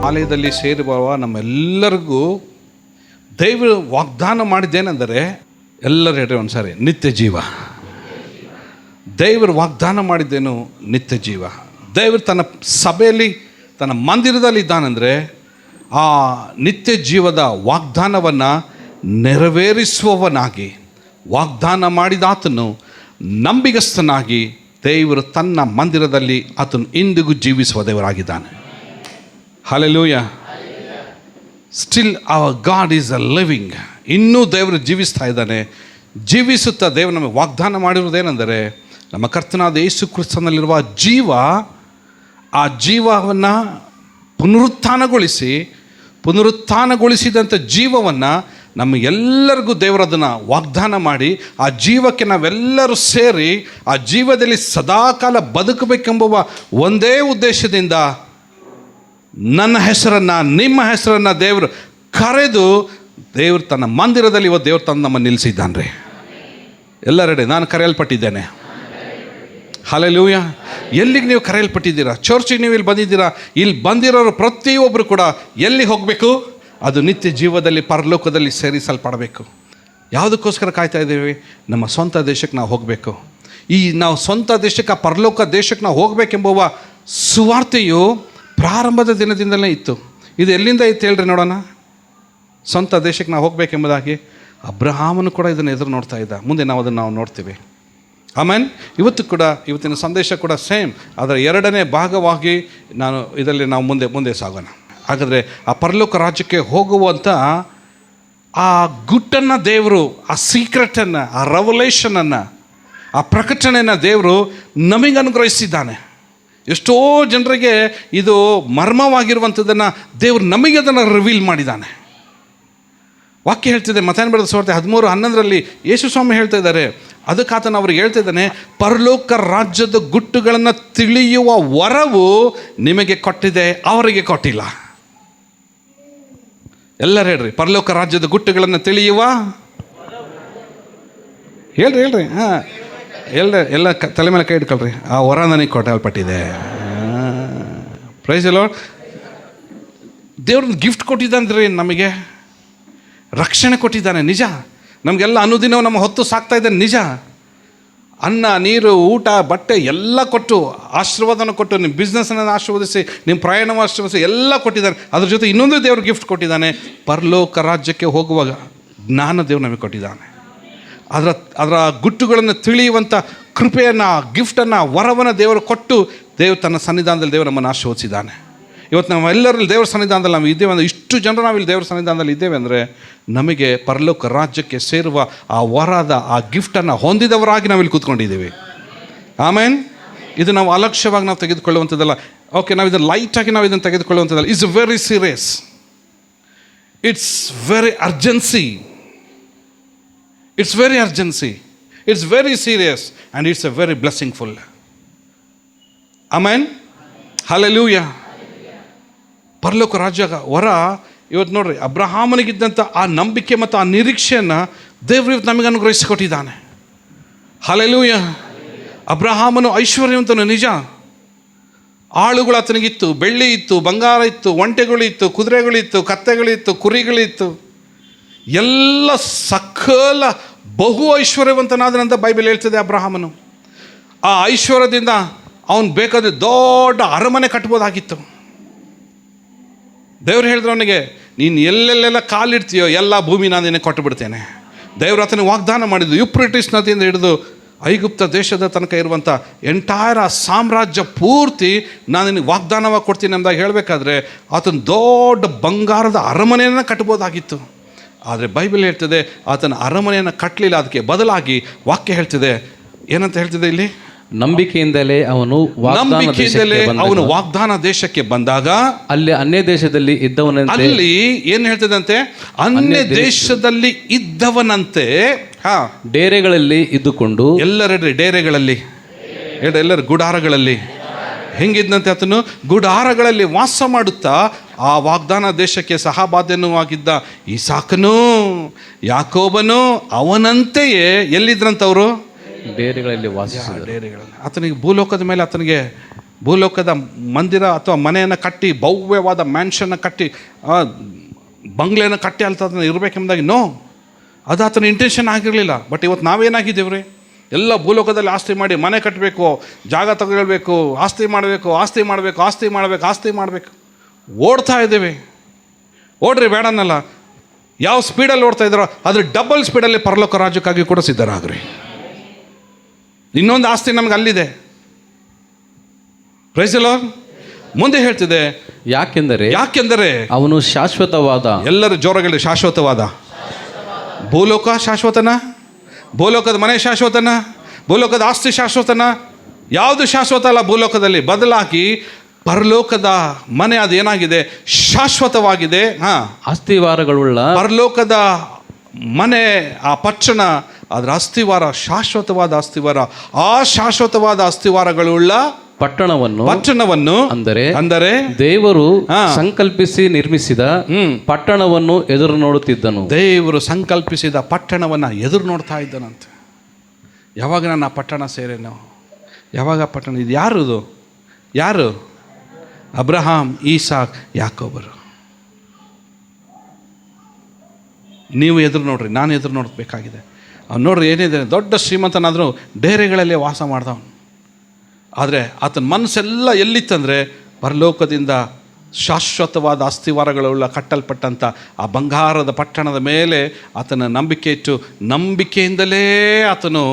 ಆಲಯದಲ್ಲಿ ಸೇರಿ ಬರುವ ನಮ್ಮೆಲ್ಲರಿಗೂ ದೇವರು ವಾಗ್ದಾನ ಮಾಡಿದ್ದೇನೆಂದರೆ, ಎಲ್ಲರೂ ಹೇಳ್ರಿ ಒಂದ್ಸಾರಿ, ನಿತ್ಯ ಜೀವ. ದೇವರು ವಾಗ್ದಾನ ಮಾಡಿದ್ದೇನು? ನಿತ್ಯ ಜೀವ. ದೇವರು ತನ್ನ ಸಭೆಯಲ್ಲಿ, ತನ್ನ ಮಂದಿರದಲ್ಲಿ ಇದ್ದಾನೆಂದರೆ ಆ ನಿತ್ಯ ಜೀವದ ವಾಗ್ದಾನವನ್ನು ನೆರವೇರಿಸುವವನಾಗಿ, ವಾಗ್ದಾನ ಮಾಡಿದಾತನು ನಂಬಿಗಸ್ತನಾಗಿ ದೇವರು ತನ್ನ ಮಂದಿರದಲ್ಲಿ ಆತನು ಇಂದಿಗೂ ಜೀವಿಸುವ ದೇವರಾಗಿದ್ದಾನೆ. Hallelujah. Still our God is a living. ಇನ್ನೂ ದೇವರು ಜೀವಿಸ್ತಾ ಇದ್ದಾನೆ. ಜೀವಿಸುತ್ತಾ ದೇವರು ನಮಗೆ ವಾಗ್ದಾನ ಮಾಡಿರುವುದೇನೆಂದರೆ, ನಮ್ಮ ಕರ್ತನಾದ ಯೇಸು ಕ್ರಿಸ್ತನಲ್ಲಿರುವ ಜೀವ, ಆ ಜೀವವನ್ನು ಪುನರುತ್ಥಾನಗೊಳಿಸಿದಂಥ ಜೀವವನ್ನು ನಮಗೆಲ್ಲರಿಗೂ ದೇವರದನ್ನು ವಾಗ್ದಾನ ಮಾಡಿ, ಆ ಜೀವಕ್ಕೆ ನಾವೆಲ್ಲರೂ ಸೇರಿ ಆ ಜೀವದಲ್ಲಿ ಸದಾಕಾಲ ಬದುಕಬೇಕೆಂಬುವ ಒಂದೇ ಉದ್ದೇಶದಿಂದ ನನ್ನ ಹೆಸರನ್ನು, ನಿಮ್ಮ ಹೆಸರನ್ನು ದೇವರು ಕರೆದು ದೇವರು ತನ್ನ ಮಂದಿರದಲ್ಲಿ ಇವತ್ತು ದೇವರು ತಂದು ನಮ್ಮನ್ನು ನಿಲ್ಲಿಸಿದ್ದಾನೆ ರೀ. ಎಲ್ಲರೆಡೆ ನಾನು ಕರೆಯಲ್ಪಟ್ಟಿದ್ದೇನೆ. ಹಲ್ಲೆಲೂಯಾ. ಎಲ್ಲಿಗೆ ನೀವು ಕರೆಯಲ್ಪಟ್ಟಿದ್ದೀರಾ? ಚರ್ಚಿಗೆ ನೀವು ಇಲ್ಲಿ ಬಂದಿದ್ದೀರಾ. ಇಲ್ಲಿ ಬಂದಿರೋರು ಪ್ರತಿಯೊಬ್ಬರು ಕೂಡ ಎಲ್ಲಿ ಹೋಗಬೇಕು? ಅದು ನಿತ್ಯ ಜೀವದಲ್ಲಿ ಪರಲೋಕದಲ್ಲಿ ಸೇರಿಸಲ್ಪಡಬೇಕು. ಯಾವುದಕ್ಕೋಸ್ಕರ ಕಾಯ್ತಾ ಇದ್ದೀವಿ? ನಮ್ಮ ಸ್ವಂತ ದೇಶಕ್ಕೆ ನಾವು ಹೋಗಬೇಕು. ನಾವು ಸ್ವಂತ ದೇಶಕ್ಕೆ, ಆ ಪರಲೋಕ ದೇಶಕ್ಕೆ ನಾವು ಹೋಗಬೇಕೆಂಬುವ ಸುವಾರ್ತೆಯು ಪ್ರಾರಂಭದ ದಿನದಿಂದಲೇ ಇತ್ತು. ಇದು ಎಲ್ಲಿಂದ ಇತ್ತು ಹೇಳ್ರಿ ನೋಡೋಣ? ಸ್ವಂತ ದೇಶಕ್ಕೆ ನಾವು ಹೋಗಬೇಕೆಂಬುದಾಗಿ ಅಬ್ರಹಾಮನು ಕೂಡ ಇದನ್ನು ಎದುರು ನೋಡ್ತಾ ಇದ್ದ. ಮುಂದೆ ನಾವು ಅದನ್ನು ನೋಡ್ತೀವಿ. ಆಮೇಲೆ ಇವತ್ತಿನ ಸಂದೇಶ ಕೂಡ ಸೇಮ್, ಅದರ ಎರಡನೇ ಭಾಗವಾಗಿ ನಾವು ಮುಂದೆ ಸಾಗೋಣ. ಹಾಗಾದರೆ ಆ ಪರಲೋಕ ರಾಜ್ಯಕ್ಕೆ ಹೋಗುವಂಥ ಆ ಗುಟ್ಟನ್ನು ದೇವರು, ಆ ಸೀಕ್ರೆಟನ್ನು, ಆ ರೆವಲೇಷನನ್ನು, ಆ ಪ್ರಕಟಣೆಯನ್ನು ದೇವರು ನಮಗೆ ಅನುಗ್ರಹಿಸಿದ್ದಾನೆ. ಎಷ್ಟೋ ಜನರಿಗೆ ಇದು ಮರ್ಮವಾಗಿರುವಂಥದ್ದನ್ನು ದೇವರು ನಮಗೆ ಅದನ್ನು ರಿವೀಲ್ ಮಾಡಿದ್ದಾನೆ. ವಾಕ್ಯ ಹೇಳ್ತಿದೆ, ಮತ್ತಾಯನ ಬರೆದ ಸುವಾರ್ತೆ 13:11 ಯೇಸು ಸ್ವಾಮಿ ಹೇಳ್ತಾ ಇದ್ದಾರೆ, ಅದಕ್ಕಾತನ ಅವ್ರಿಗೆ ಹೇಳ್ತಾ ಇದ್ದಾನೆ, ಪರಲೋಕ ರಾಜ್ಯದ ಗುಟ್ಟುಗಳನ್ನು ತಿಳಿಯುವ ವರವು ನಿಮಗೆ ಕೊಟ್ಟಿದೆ, ಅವರಿಗೆ ಕೊಟ್ಟಿಲ್ಲ. ಎಲ್ಲರೂ ಹೇಳ್ರಿ, ಪರಲೋಕ ರಾಜ್ಯದ ಗುಟ್ಟುಗಳನ್ನು ತಿಳಿಯುವ. ಹೇಳ್ರಿ ಹಾಂ, ಎಲ್ಲ ತಲೆ ಮೇಲೆ ಕೈ ಇಟ್ಕೊಳ್ರಿ. ಆ ವರ ನನಗೆ ಕೊಟ್ಟಲ್ಪಟ್ಟಿದೆ. Praise the Lord. ದೇವ್ರನ್ನ ಗಿಫ್ಟ್ ಕೊಟ್ಟಿದ್ದಾನೆ ರೀ, ನಮಗೆ ರಕ್ಷಣೆ ಕೊಟ್ಟಿದ್ದಾನೆ. ನಿಜ. ನಮಗೆಲ್ಲ ಅನುದಿನವೂ ನಮ್ಮ ಹೊತ್ತು ಸಾಕ್ತಾ ಇದ್ದಾನೆ. ನಿಜ. ಅನ್ನ, ನೀರು, ಊಟ, ಬಟ್ಟೆ ಎಲ್ಲ ಕೊಟ್ಟು ಆಶೀರ್ವಾದನ ಕೊಟ್ಟು, ನಿಮ್ಮ ಬಿಸ್ನೆಸ್ಸನ್ನು ಆಶೀರ್ವದಿಸಿ, ನಿಮ್ಮ ಪ್ರಯಾಣವನ್ನು ಆಶೀರ್ವದಿಸಿ ಎಲ್ಲ ಕೊಟ್ಟಿದ್ದಾನೆ. ಅದ್ರ ಜೊತೆ ಇನ್ನೊಂದು ದೇವ್ರು ಗಿಫ್ಟ್ ಕೊಟ್ಟಿದ್ದಾನೆ. ಪರಲೋಕ ರಾಜ್ಯಕ್ಕೆ ಹೋಗುವಾಗ ಜ್ಞಾನ ದೇವ್ರು ನಮಗೆ ಕೊಟ್ಟಿದ್ದಾನೆ. ಅದರ ಗುಟ್ಟುಗಳನ್ನು ತಿಳಿಯುವಂಥ ಕೃಪೆಯನ್ನು, ಗಿಫ್ಟನ್ನು, ವರವನ್ನು ದೇವರು ಕೊಟ್ಟು ದೇವರು ತನ್ನ ಸನ್ನಿಧಾನದಲ್ಲಿ ದೇವರು ನಮ್ಮನ್ನು ಆಶೀರ್ವದಿಸಿದ್ದಾನೆ. ಇವತ್ತು ನಾವೆಲ್ಲರಲ್ಲಿ ದೇವರ ಸನ್ನಿಧಾನದಲ್ಲಿ ನಾವು ಇದ್ದೇವೆ ಅಂದರೆ, ಇಷ್ಟು ಜನರು ನಾವಿಲ್ಲಿ ದೇವರ ಸನ್ನಿಧಾನದಲ್ಲಿ ಇದ್ದೇವೆ ಅಂದರೆ, ನಮಗೆ ಪರಲೋಕ ರಾಜ್ಯಕ್ಕೆ ಸೇರುವ ಆ ವರದ, ಆ ಗಿಫ್ಟನ್ನು ಹೊಂದಿದವರಾಗಿ ನಾವಿಲ್ಲಿ ಕೂತ್ಕೊಂಡಿದ್ದೀವಿ. ಆಮೇನ್. ಇದು ನಾವು ಅಲಕ್ಷ್ಯವಾಗಿ ನಾವು ತೆಗೆದುಕೊಳ್ಳುವಂಥದ್ದಲ್ಲ. ಓಕೆ, ನಾವು ಇದನ್ನು ಲೈಟಾಗಿ ನಾವು ಇದನ್ನು ತೆಗೆದುಕೊಳ್ಳುವಂಥದ್ದಲ್ಲ. It's very serious. It's very urgency. It's very urgency. It's very serious and it's a very blessingful. Amen. Hallelujah. ಪರಲೋಕ ರಾಜ್ಯ ವರ ಇವತ್ತು ನೋಡ್ರಿ, ಅಬ್ರಹಾಮನಿಗಿದ್ದಂಥ ಆ ನಂಬಿಕೆ ಮತ್ತು ಆ ನಿರೀಕ್ಷೆಯನ್ನು ದೇವರು ಇವತ್ತು ನಮಗೆ ಅನುಗ್ರಹಿಸಿಕೊಟ್ಟಿದ್ದಾನೆ. ಹಲ್ಲೆಲೂಯಾ. ಅಬ್ರಹಾಮನು ಐಶ್ವರ್ಯವಂತನು, ನಿಜ. ಆಳುಗಳು ಆತನಿಗಿತ್ತು, ಬೆಳ್ಳಿ ಇತ್ತು, ಬಂಗಾರ ಇತ್ತು, ಒಂಟೆಗಳಿತ್ತು, ಕುದುರೆಗಳಿತ್ತು, ಕತ್ತೆಗಳಿತ್ತು, ಕುರಿಗಳಿತ್ತು, ಎಲ್ಲ ಸಕಲ ಬಹು ಐಶ್ವರ್ಯವಂತನಾದನಂತ ಬೈಬಲ್ ಹೇಳ್ತದೆ. ಅಬ್ರಹಾಮನು ಆ ಐಶ್ವರ್ಯದಿಂದ ಅವನು ಬೇಕಾದ್ರೆ ದೊಡ್ಡ ಅರಮನೆ ಕಟ್ಬೋದಾಗಿತ್ತು. ದೇವ್ರು ಹೇಳಿದ್ರು ಅವನಿಗೆ, ನೀನು ಎಲ್ಲೆಲ್ಲೆಲ್ಲ ಕಾಲಿಡ್ತೀಯೋ ಎಲ್ಲ ಭೂಮಿ ನಾನು ನಿನಗೆ ಕೊಟ್ಟು ಬಿಡ್ತೇನೆ. ದೇವರು ಆತನಿಗೆ ವಾಗ್ದಾನ ಮಾಡಿದ್ದು, ಯುಪ್ರಿಟಿಸ್ ನದಿಯಿಂದ ಹಿಡಿದು ಐಗುಪ್ತ ದೇಶದ ತನಕ ಇರುವಂಥ ಎಂಟೈರ್ ಸಾಮ್ರಾಜ್ಯ ಪೂರ್ತಿ ನಾನು ನಿನಗೆ ವಾಗ್ದಾನವಾಗಿ ಕೊಡ್ತೀನಿ ಅಂದಾಗ ಹೇಳಬೇಕಾದ್ರೆ ಆತನ ದೊಡ್ಡ ಬಂಗಾರದ ಅರಮನೆಯನ್ನು ಕಟ್ಬೋದಾಗಿತ್ತು. ಆದರೆ ಬೈಬಲ್ ಹೇಳ್ತದೆ ಆತನ ಅರಮನೆಯನ್ನು ಕಟ್ಟಲಿಲ್ಲ. ಅದಕ್ಕೆ ಬದಲಾಗಿ ವಾಕ್ಯ ಹೇಳ್ತಿದೆ, ಏನಂತ ಹೇಳ್ತಿದೆ ಇಲ್ಲಿ? ನಂಬಿಕೆಯಿಂದಲೇ ಅವನು ವಾಗ್ದಾನ ದೇಶಕ್ಕೆ ಬಂದಾಗ ಅಲ್ಲಿ ಅನ್ಯ ದೇಶದಲ್ಲಿ ಇದ್ದವನಂತೆ, ಅಲ್ಲಿ ಏನು ಹೇಳ್ತದಂತೆ? ಅನ್ಯ ದೇಶದಲ್ಲಿ ಇದ್ದವನಂತೆ ಡೇರೆಗಳಲ್ಲಿ ಇದ್ದುಕೊಂಡು, ಎಲ್ಲರ ಡೇರೆಗಳಲ್ಲಿ, ಎಲ್ಲರ ಗುಡಾರಗಳಲ್ಲಿ ಹೆಂಗಿದ್ದಂತೆ ಆತನು ಗುಡಾರಗಳಲ್ಲಿ ವಾಸ ಮಾಡುತ್ತಾ ಆ ವಾಗ್ದಾನ ದೇಶಕ್ಕೆ ಸಹಬಾಧ್ಯನೂ ಆಗಿದ್ದ ಇಸಾಕನೂ ಯಾಕೋಬನೂ ಅವನಂತೆಯೇ ಎಲ್ಲಿದ್ರಂತವರು? ಡೇರೆಗಳಲ್ಲಿ ವಾಸಿಸಿದರು. ಡೇರೆಗಳಲ್ಲಿ. ಆತನಿಗೆ ಭೂಲೋಕದ ಮೇಲೆ ಆತನಿಗೆ ಭೂಲೋಕದ ಮಂದಿರ ಅಥವಾ ಮನೆಯನ್ನು ಕಟ್ಟಿ ಭವ್ಯವಾದ ಮ್ಯಾನ್ಷನ್ನ ಕಟ್ಟಿ ಬಂಗ್ಲೆಯನ್ನು ಕಟ್ಟಿ ಅಲ್ತದನ್ನು ಇರಬೇಕೆಂಬುದಾಗಿ ನೋ, ಅದು ಆತನ ಇಂಟೆನ್ಷನ್ ಆಗಿರಲಿಲ್ಲ. ಬಟ್ ಇವತ್ತು ನಾವೇನಾಗಿದ್ದೇವ್ರಿ? ಎಲ್ಲ ಭೂಲೋಕದಲ್ಲಿ ಆಸ್ತಿ ಮಾಡಿ ಮನೆ ಕಟ್ಟಬೇಕು, ಜಾಗ ತಗೊಳ್ಬೇಕು, ಆಸ್ತಿ ಮಾಡಬೇಕು, ಆಸ್ತಿ ಮಾಡಬೇಕು, ಆಸ್ತಿ ಮಾಡಬೇಕು, ಆಸ್ತಿ ಮಾಡಬೇಕು, ಓಡ್ತಾ ಇದ್ದೇವೆ. ಓಡ್ರಿ ಬೇಡನ್ನಲ್ಲ, ಯಾವ ಸ್ಪೀಡಲ್ಲಿ ಓಡ್ತಾ ಇದ್ದಾರೋ ಅದ್ರ ಡಬಲ್ ಸ್ಪೀಡಲ್ಲಿ ಪರಲೋಕ ರಾಜ್ಯಕ್ಕಾಗಿ ಕೂಡ ಸಿದ್ಧರಾಗ್ರಿ. ಇನ್ನೊಂದು ಆಸ್ತಿ ನಮ್ಗೆ ಅಲ್ಲಿದೆ. Praise the Lord. ಮುಂದೆ ಹೇಳ್ತಿದೆ, ಯಾಕೆಂದರೆ ಅವನು ಶಾಶ್ವತವಾದ, ಎಲ್ಲರೂ ಜೋರಾಗಲಿ, ಶಾಶ್ವತವಾದ. ಭೂಲೋಕ ಶಾಶ್ವತನ? ಭೂಲೋಕದ ಮನೆ ಶಾಶ್ವತನ? ಭೂಲೋಕದ ಆಸ್ತಿ ಶಾಶ್ವತನ? ಯಾವುದು ಶಾಶ್ವತ ಅಲ್ಲ ಭೂಲೋಕದಲ್ಲಿ. ಬದಲಾಗಿ ಪರಲೋಕದ ಮನೆ ಅದು ಏನಾಗಿದೆ? ಶಾಶ್ವತವಾಗಿದೆ. ಅಸ್ಥಿವಾರಗಳುಳ್ಳ ಪರಲೋಕದ ಮನೆ, ಆ ಪಟ್ಟಣ, ಅದರ ಅಸ್ಥಿವಾರ ಶಾಶ್ವತವಾದ ಅಸ್ಥಿವಾರ. ಆ ಶಾಶ್ವತವಾದ ಅಸ್ಥಿವಾರಗಳುಳ್ಳ ಪಟ್ಟಣವನ್ನು ಅಂದರೆ ದೇವರು ಸಂಕಲ್ಪಿಸಿ ನಿರ್ಮಿಸಿದ ಪಟ್ಟಣವನ್ನು ಎದುರು ನೋಡುತ್ತಿದ್ದನು. ದೇವರು ಸಂಕಲ್ಪಿಸಿದ ಪಟ್ಟಣವನ್ನು ಎದುರು ನೋಡ್ತಾ ಇದ್ದನಂತೆ. ಯಾವಾಗ ನಾನು ಆ ಪಟ್ಟಣ ಸೇರೇನೋ, ಯಾವಾಗ ಪಟ್ಟಣ ಇದು ಯಾರು? ಅಬ್ರಹಾಂ, ಈಸಾಕ್, ಯಾಕೋಬರು. ನೀವು ಎದುರು ನೋಡ್ರಿ, ನಾನು ಎದುರು ನೋಡಬೇಕಾಗಿದೆ. ಅವ್ನು ನೋಡ್ರಿ ಏನಿದೆ, ದೊಡ್ಡ ಶ್ರೀಮಂತನಾದರೂ ಡೇರೆಗಳಲ್ಲಿ ವಾಸ ಮಾಡ್ದವನು. ಆದರೆ ಆತನ ಮನಸ್ಸೆಲ್ಲ ಎಲ್ಲಿತ್ತಂದರೆ ಪರಲೋಕದಿಂದ ಶಾಶ್ವತವಾದ ಅಸ್ಥಿವಾರಗಳುಳ್ಳ ಕಟ್ಟಲ್ಪಟ್ಟಂಥ ಆ ಬಂಗಾರದ ಪಟ್ಟಣದ ಮೇಲೆ ಆತನ ನಂಬಿಕೆ ಇಟ್ಟು ನಂಬಿಕೆಯಿಂದಲೇ ಆತನು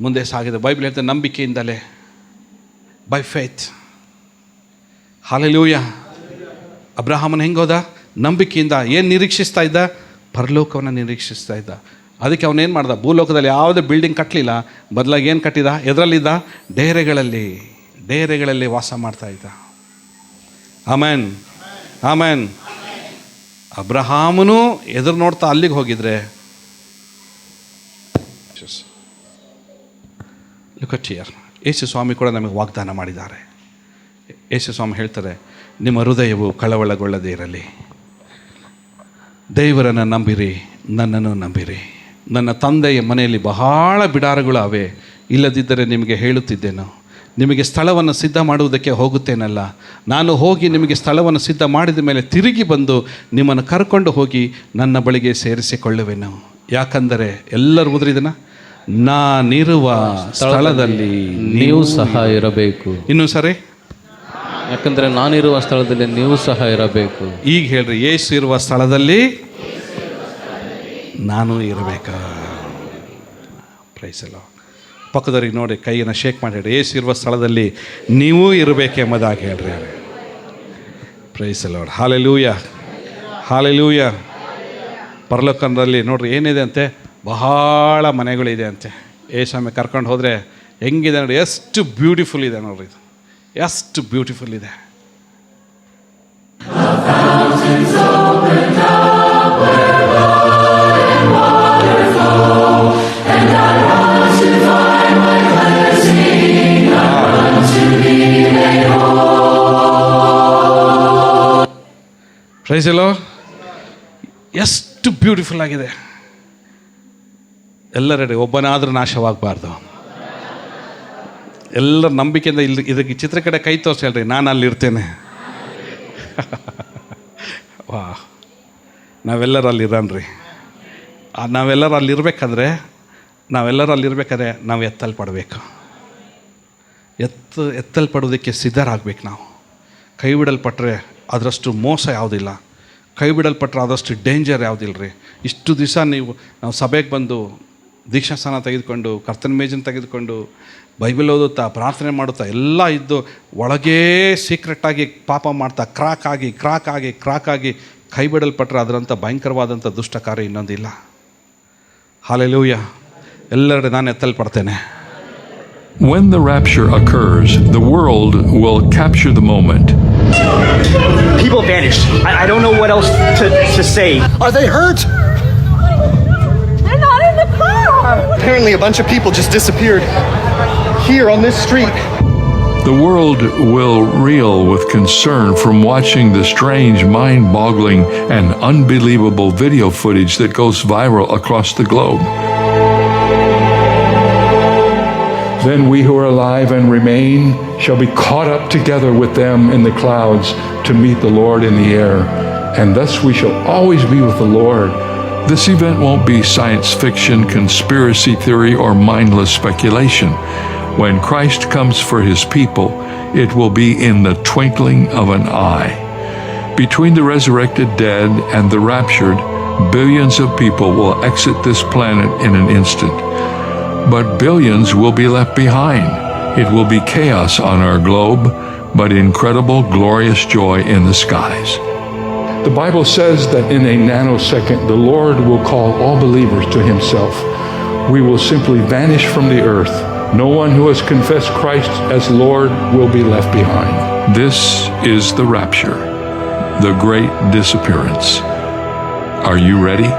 ಮುಂದೆ ಸಾಗಿದೆ. ಬೈಬಲ್ ಹೇಳ್ತಾರೆ ನಂಬಿಕೆಯಿಂದಲೇ, ಬೈ ಫೇತ್. ಹಲ್ಲೆಲೂಯಾ. ಅಬ್ರಹಾಮನ ಹೆಂಗೋದ? ನಂಬಿಕೆಯಿಂದ. ಏನು ನಿರೀಕ್ಷಿಸ್ತಾ ಇದ್ದ? ಪರಲೋಕವನ್ನು ನಿರೀಕ್ಷಿಸ್ತಾ ಇದ್ದ. ಅದಕ್ಕೆ ಅವನೇನು ಮಾಡ್ದ? ಭೂಲೋಕದಲ್ಲಿ ಯಾವುದೇ ಬಿಲ್ಡಿಂಗ್ ಕಟ್ಟಲಿಲ್ಲ, ಬದಲಾಗಿ ಏನು ಕಟ್ಟಿದ? ಎದರಲ್ಲಿದ್ದ? ಡೇರೆಗಳಲ್ಲಿ ವಾಸ ಮಾಡ್ತಾ ಇದ್ದ. ಆಮೇನ್, ಆಮೇನ್. ಅಬ್ರಹಾಮನು ಎದುರು ನೋಡ್ತಾ ಅಲ್ಲಿಗೆ ಹೋಗಿದ್ರೆ, ಯೇಸು ಸ್ವಾಮಿ ಕೂಡ ನಮಗೆ ವಾಗ್ದಾನ ಮಾಡಿದ್ದಾರೆ. ಯೇಸು ಸ್ವಾಮಿ ಹೇಳ್ತಾರೆ, ನಿಮ್ಮ ಹೃದಯವು ಕಳವಳಗೊಳ್ಳದೇ ಇರಲಿ, ದೇವರನ್ನು ನಂಬಿರಿ, ನನ್ನನ್ನು ನಂಬಿರಿ. ನನ್ನ ತಂದೆಯ ಮನೆಯಲ್ಲಿ ಬಹಳ ಬಿಡಾರಗಳು ಅವೆ, ಇಲ್ಲದಿದ್ದರೆ ನಿಮಗೆ ಹೇಳುತ್ತಿದ್ದೇನೋ. ನಿಮಗೆ ಸ್ಥಳವನ್ನು ಸಿದ್ಧ ಮಾಡುವುದಕ್ಕೆ ಹೋಗುತ್ತೇನಲ್ಲ. ನಾನು ಹೋಗಿ ನಿಮಗೆ ಸ್ಥಳವನ್ನು ಸಿದ್ಧ ಮಾಡಿದ ಮೇಲೆ ತಿರುಗಿ ಬಂದು ನಿಮ್ಮನ್ನು ಕರ್ಕೊಂಡು ಹೋಗಿ ನನ್ನ ಬಳಿಗೆ ಸೇರಿಸಿಕೊಳ್ಳುವೆನು. ಯಾಕಂದರೆ ಎಲ್ಲರೂ ಓದ್ರಿದನ, ನಾನಿರುವ ಸ್ಥಳದಲ್ಲಿ ನೀವು ಸಹ ಇರಬೇಕು. ಇನ್ನೂ ಸರಿ, ಯಾಕಂದರೆ ನಾನಿರುವ ಸ್ಥಳದಲ್ಲಿ ನೀವು ಸಹ ಇರಬೇಕು. ಈಗ ಹೇಳ್ರಿ, ಯೇಸು ಇರುವ ಸ್ಥಳದಲ್ಲಿ ನಾನು ಇರಬೇಕಾ? ಪ್ರೈಸ್ ಅಲ್ಲ. ಪಕ್ಕದವ್ರಿಗೆ ನೋಡಿ, ಕೈಯನ್ನು ಶೇಕ್ ಮಾಡಿ ಹೇಳ್ರಿ, ಯೇಸು ಇರುವ ಸ್ಥಳದಲ್ಲಿ ನೀವೂ ಇರಬೇಕೆಂಬುದಾಗಿ ಹೇಳ್ರಿ. ಪ್ರೈಸ್ ಅಲ್ಲ. Hallelujah, hallelujah. ಪರಲೋಕದಲ್ಲಿ ನೋಡ್ರಿ ಏನಿದೆ ಅಂತೆ, ಬಹಳ ಮನೆಗಳಿದೆ ಅಂತೆ. ಯೇಸು ಕರ್ಕೊಂಡು ಹೋದರೆ ಹೆಂಗಿದೆ ನೋಡಿ, ಎಷ್ಟು ಬ್ಯೂಟಿಫುಲ್ ಇದೆ ನೋಡ್ರಿ, ಇದು ಎಷ್ಟು ಬ್ಯೂಟಿಫುಲ್ ಇದೆ. ಪ್ರೈಸ್ ಅಲ್ಲೋ, ಎಷ್ಟು ಬ್ಯೂಟಿಫುಲ್ ಆಗಿದೆ. ಎಲ್ಲರೆಡೆ ಒಬ್ಬನಾದರೂ ನಾಶವಾಗಬಾರ್ದು. ಎಲ್ಲರ ನಂಬಿಕೆಯಿಂದ ಇದಕ್ಕೆ ಚಿತ್ರ ಕಡೆ ಕೈ ತೋರಿಸಿ ಹೇಳ್ರಿ, ನಾನು ಅಲ್ಲಿರ್ತೇನೆ. ವಾ, ನಾವೆಲ್ಲರೂ ಅಲ್ಲಿರೋಣ್ರಿ. ನಾವೆಲ್ಲರೂ ಅಲ್ಲಿರ್ಬೇಕಾದ್ರೆ ನಾವು ಎತ್ತಲ್ಪಡಬೇಕು. ಎತ್ತಲ್ಪಡೋದಕ್ಕೆ ಸಿದ್ಧರಾಗಬೇಕು. ನಾವು ಕೈ ಬಿಡಲ್ಪಟ್ಟರೆ ಅದರಷ್ಟು ಮೋಸ ಯಾವುದಿಲ್ಲ, ಕೈ ಬಿಡಲ್ಪಟ್ಟರೆ ಆದಷ್ಟು ಡೇಂಜರ್ ಯಾವುದಿಲ್ಲ ರೀ. ಇಷ್ಟು ದಿವಸ ನಾವು ಸಭೆಗೆ ಬಂದು ದೀಕ್ಷಾಸ್ಥಾನ ತೆಗೆದುಕೊಂಡು, ಕರ್ತನ ಮೇಜನ್ನು ತೆಗೆದುಕೊಂಡು, ಬೈಬಲ್ ಓದುತ್ತಾ, ಪ್ರಾರ್ಥನೆ ಮಾಡುತ್ತಾ ಎಲ್ಲ ಇದ್ದು, ಒಳಗೇ ಸೀಕ್ರೆಟಾಗಿ ಪಾಪ ಮಾಡ್ತಾ ಕ್ರಾಕ್ ಆಗಿ ಕೈ ಬಿಡಲ್ಪಟ್ಟರೆ ಅದರಂಥ ಭಯಂಕರವಾದಂಥ ದುಷ್ಟ ಕಾರ್ಯ ಇನ್ನೊಂದಿಲ್ಲ. ಹಲ್ಲೆಲೂಯಾ. ಎಲ್ಲರೆಡೆ ನಾನು ಎತ್ತಲ್ಪಡ್ತೇನೆ. When the rapture occurs, the world will capture the moment. People vanished. I don't know what else to say. Are they hurt? They're not in the car. Apparently a bunch of people just disappeared here on this street. The world will reel with concern from watching the strange, mind-boggling, and unbelievable video footage that goes viral across the globe. Then we who are alive and remain shall be caught up together with them in the clouds to meet the Lord in the air. And thus we shall always be with the Lord. This event won't be science fiction, conspiracy theory, or mindless speculation. When Christ comes for his people, it will be in the twinkling of an eye. Between the resurrected dead and the raptured, billions of people will exit this planet in an instant. But billions will be left behind. It will be chaos on our globe, but incredible, glorious joy in the skies. The Bible says that in a nanosecond, the Lord will call all believers to himself. We will simply vanish from the earth. No one who has confessed Christ as Lord will be left behind. This is the rapture, the great disappearance. Are you ready?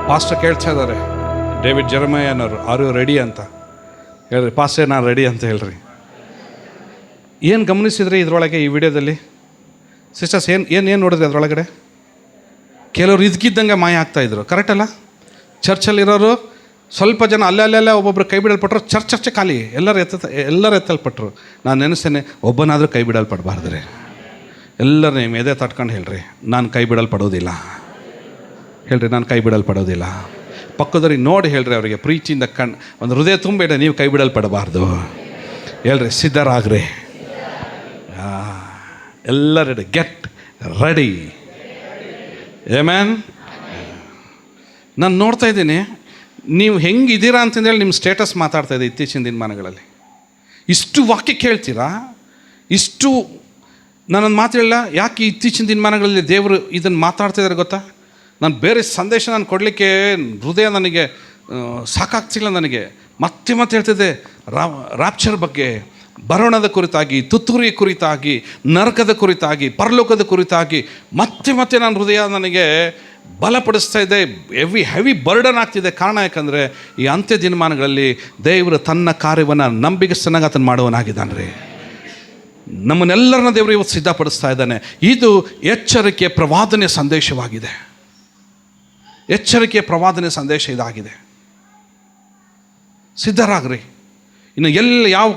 Pastor ಕೇಳ್ತಾ ಇದ್ದಾರೆ, David ಜೆರೆಮಯನವರು, are you ready ಅಂತ ಹೇಳ್ರಿ. Pastor ನಾನು ready ಅಂತ ಹೇಳ್ರಿ. ಏನು ಗಮನಿಸಿದ್ರಿ ಇದರೊಳಗೆ, ಈ ವಿಡಿಯೋದಲ್ಲಿ ಸಿಸ್ಟರ್ಸ್ ಏನು ನೋಡಿದ್ರಿ ಅದರೊಳಗಡೆ? ಕೆಲವರು ಇದ್ಕಿದ್ದಂಗೆ ಮಾಯ ಆಗ್ತಾಯಿದ್ರು, ಕರೆಕ್ಟ್ ಅಲ್ಲ? ಚರ್ಚಲ್ಲಿರೋರು ಸ್ವಲ್ಪ ಜನ ಅಲ್ಲೆಲ್ಲ ಒಬ್ಬೊಬ್ಬರು ಕೈ ಬಿಡಲ್ಪಟ್ಟರು, ಚರ್ಚೆ ಖಾಲಿ, ಎಲ್ಲರೂ ಎತ್ತಲ್ಪಟ್ಟರು. ನಾನು ನೆನೆಸ್ತೇನೆ, ಒಬ್ಬನಾದರೂ ಕೈ ಬಿಡಲ್ಪಡಬಾರ್ದ್ರಿ. ಎಲ್ಲರೂ ನಿಮ್ಮ ಎದೆ ತಟ್ಕೊಂಡು ಹೇಳ್ರಿ, ನಾನು ಕೈ ಬಿಡಲ್ಪಡೋದಿಲ್ಲ. ಹೇಳ್ರಿ, ನಾನು ಕೈ ಬಿಡಲ್ಪಡೋದಿಲ್ಲ. ಪಕ್ಕದವ್ರಿಗೆ ನೋಡಿ ಹೇಳ್ರಿ, ಅವರಿಗೆ ಪ್ರೀತಿಯಿಂದ ಒಂದು ಹೃದಯ ತುಂಬೇಡ, ನೀವು ಕೈ ಬಿಡಲ್ಪಡಬಾರ್ದು. ಹೇಳ್ರಿ, ಸಿದ್ಧರಾಗ್ರಿ. ಎಲ್ಲರೂ ಗೆಟ್ ರೆಡಿ. ಆಮೆನ್. ನಾನು ನೋಡ್ತಾ ಇದ್ದೀನಿ, ನೀವು ಹೆಂಗಿದ್ದೀರಾ ಅಂತಂದೇಳಿ ನಿಮ್ಮ ಸ್ಟೇಟಸ್ ಮಾತಾಡ್ತಾಯಿದ್ದೆ ಇತ್ತೀಚಿನ ದಿನಮಾನಗಳಲ್ಲಿ. ಇಷ್ಟು ವಾಕ್ಯ ಕೇಳ್ತೀರಾ, ಇಷ್ಟು ನಾನೊಂದು ಮಾತು ಹೇಳಲ್ಲ. ಯಾಕೆ ಇತ್ತೀಚಿನ ದಿನಮಾನಗಳಲ್ಲಿ ದೇವರು ಇದನ್ನು ಮಾತಾಡ್ತಾಯಿದ್ದಾರೆ ಗೊತ್ತಾ? ನಾನು ಬೇರೆ ಸಂದೇಶ ನಾನು ಕೊಡಲಿಕ್ಕೆ ಹೃದಯ ನನಗೆ ಸಾಕಾಗ್ತಿಲ್ಲ. ನನಗೆ ಮತ್ತೆ ಹೇಳ್ತಿದ್ದೆ, ರಾಪ್ಚರ್ ಬಗ್ಗೆ, ಬರೋಣದ ಕುರಿತಾಗಿ, ತುತ್ತೂರಿ ಕುರಿತಾಗಿ, ನರಕದ ಕುರಿತಾಗಿ, ಪರಲೋಕದ ಕುರಿತಾಗಿ ಮತ್ತೆ ನಾನು ಹೃದಯ ನನಗೆ ಬಲಪಡಿಸ್ತಾ ಇದೆ. ಹೆವಿ ಬರ್ಡನ್ ಆಗ್ತಿದೆ. ಕಾರಣ ಯಾಕಂದರೆ ಈ ಅಂತ್ಯ ದಿನಮಾನಗಳಲ್ಲಿ ದೇವರು ತನ್ನ ಕಾರ್ಯವನ್ನು ನಂಬಿಗಸ್ತನಾಗಿ ಆತನು ಮಾಡುವನಾಗಿದ್ದಾನೆ ರೀ. ನಮ್ಮನ್ನೆಲ್ಲರನ್ನ ದೇವರು ಇವತ್ತು ಸಿದ್ಧಪಡಿಸ್ತಾ ಇದ್ದಾನೆ. ಇದು ಎಚ್ಚರಿಕೆಯ ಪ್ರವಾದನೆ ಸಂದೇಶವಾಗಿದೆ. ಎಚ್ಚರಿಕೆಯ ಪ್ರವಾದನೆ ಸಂದೇಶ ಇದಾಗಿದೆ. ಸಿದ್ಧರಾಗ್ರಿ. ಇನ್ನು ಯಾವ